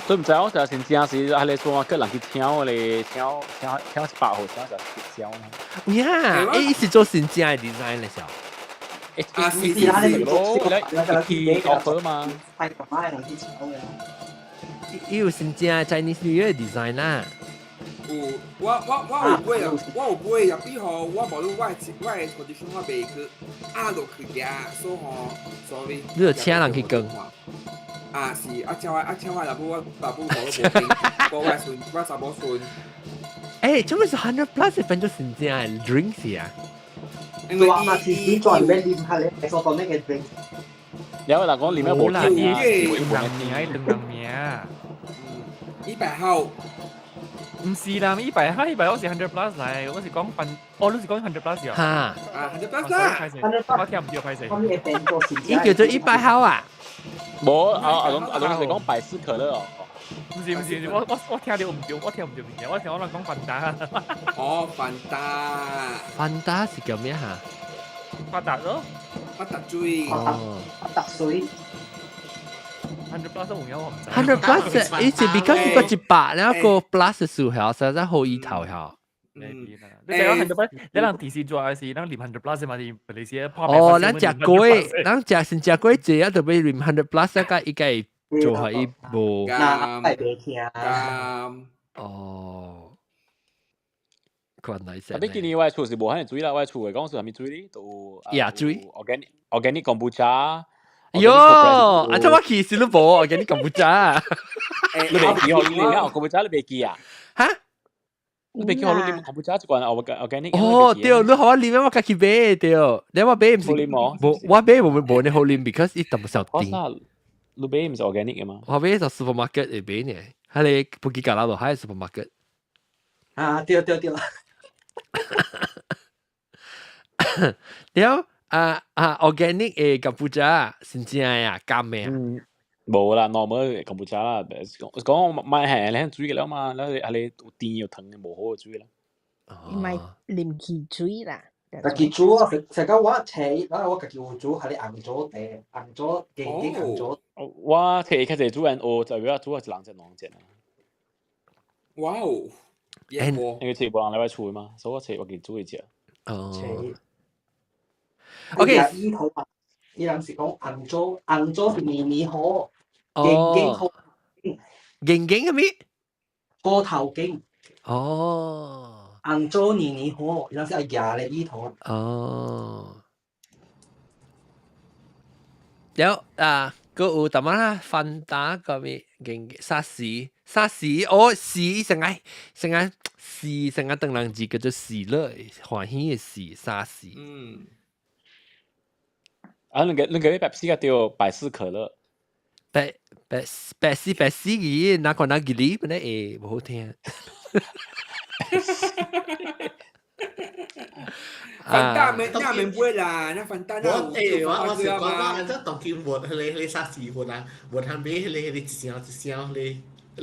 所以唔知我就真正是係你說我個人去挑咧，挑100號，挑就挑。呀，伊是做真正嘅 design 嚟時候。是咯，你offer嘛？係咁啊，係啲錢嘅。伊有真正 Chinese New Year design 啦。我有買入邊號，我無你我係 condition 我未去落去嘅，所以sorry。你就請人去跟。是請我老母我查某孫。做咩是100 plus 變咗真正嘅 drinks 啊？因為你轉咩點下咧？所講咩嘅 drink？有嗱講裡面冇啦，兩名。100號。唔是啦，100號是100 plus 嚟，我是講份，你是講100 plus 啊？嚇，100 plus 啦，我聽唔到歹勢。伊叫做100號啊？冇阿龍係講百事可樂哦。唔是，我聽到唔對，我聽唔到嘢，我聽我講芬達。哦，芬達。芬達是叫咩嚇？發達咯。發達水。發達水。100 plus 有我唔知。100 plus 以前 because 個100然後個 plus 嘅數效實在好意頭效。你講100 plus，你人電視做嘅時，人連100 plus 嘛啲類似哦，咱食貴，咱食先食貴濟啊，就俾連100 plus 啊，個依個做係一部。哦。原來是。你今年我厝是無遐水啦，我厝嘅講是係咪水咧？都水 organic kombucha。喲，啊！即我去是都無organic kombucha。你未記我你講 kombucha 你未記啊？嚇？你未記我你 kombucha 一罐 organic。哦，對，你好啉我家己買對，你我買唔是無，我買無你好啉 because 伊淡少甜。你買唔是 organic 嘅嘛？我買就 supermarket 嚟買呢，喺你不記架那度喺 supermarket。啊，對。了organic 嘅 kombucha 真正啊，甘咩啊？冇啦 ，normal kombucha 啦，講買係你煮嘅啦嘛，แล้ว係你甜又疼冇好嘅煮啦。唔係連氣水啦。家己煮啊，成個我切，然後我家己有煮，係你紅咗地，紅咗幾紅咗。我切較濟煮人學，就要煮係兩隻。哇哦！因為切冇人嚟我厝嘛，所以我切我自己煮一隻。哦。OK。依頭啊，依陣時講紅咗是咪好？勁好。勁係咩？個頭勁。哦。紅咗年好，依陣時係廿咧依頭。哦。有啊，個有淡仔啦，芬達個咩勁沙士，哦士成日士成日等人字叫做士樂，歡喜嘅士沙士。啊，你嘅百事個叫百事可樂。百事嘅，哪個幾哩？本來誒唔好聽。芬達咪唔會啦，那芬達那我是講話，即係當佢活佢沙士活啊，活係咩？佢一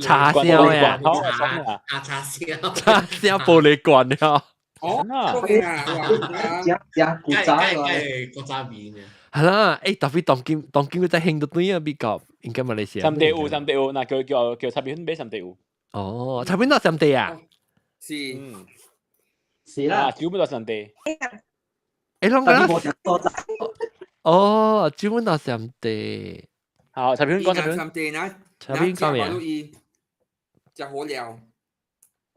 叉燒呀，叉燒玻璃罐呀。哦，古仔古仔面嘅。係啦，誒，特別當今佢在興到對啊，比較應該馬來西亞。三地有，嗱叫差別分俾三地有。哦，差別到三地啊？是啦，基本到三地。誒，啷個？哦，基本到三地。好，差別講三地呢？差別講咩啊？食好料。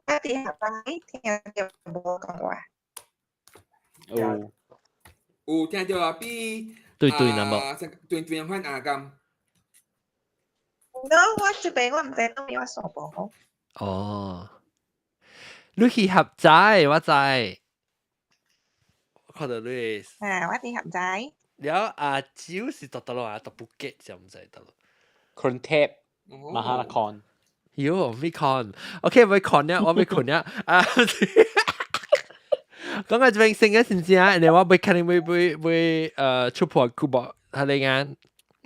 我哋合班聽到冇講話。有聽到啊？比對那麼對翻啊咁。我這邊我唔知道我傻寶。哦，你去合仔，我知。看到你。我哋合仔。了酒是到咯啊，到布吉就唔知得咯。Kuntep 馬哈拉康。喲，未看 ，OK， 未看呀，我未看呀。講嘅就成嘅先至啊，你話未肯定會出破庫博喺你眼，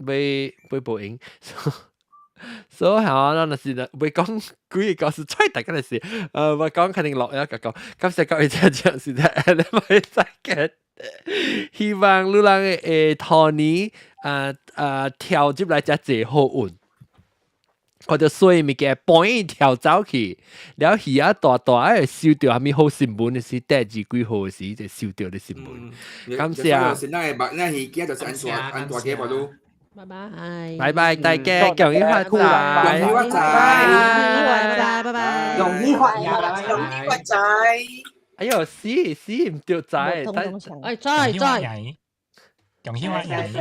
會報應。所以係我那是會講幾個是最大嘅事，我講肯定落一個講，咁成個一隻隻是啫，你咪再嘅。希望你人會托你調接來只最好運。或者所以物件搬一條走去，了魚啊大誒收到下面好新聞嘅時，第二幾號嘅時就收到啲新聞。感謝。那魚件就是安大嘅話都。拜拜。拜拜，大家恭喜發財。恭喜發財。拜拜。恭喜發財。哎呦，死唔掉仔，哎再。恭喜發財！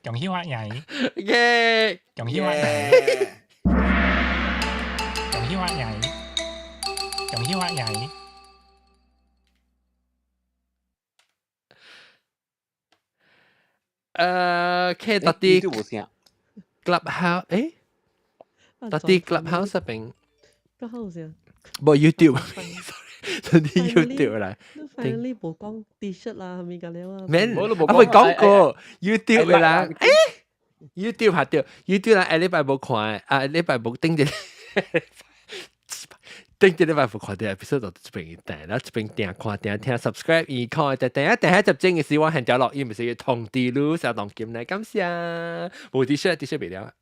恭喜發財！耶！恭喜發財！恭喜發財！恭喜發財！K 特啲 Clubhouse 誒，特啲 Clubhouse 入邊 Clubhouse 啊，冇 YouTube。嗰啲 YouTube 嚟，呢部講 T-shirt 啦，係咪㗎了啊？咩？我咪講過 YouTube 嘅啦，誒 YouTube 下掉 YouTube 啦，禮拜冇看，禮拜冇盯住頂一禮拜看啲 episode 就這邊一訂，然後這邊訂看訂聽 subscribe 一看，訂下集正嘅時我現條錄音，咪是要通知你，小當金嚟感謝，冇 T-shirt 未了。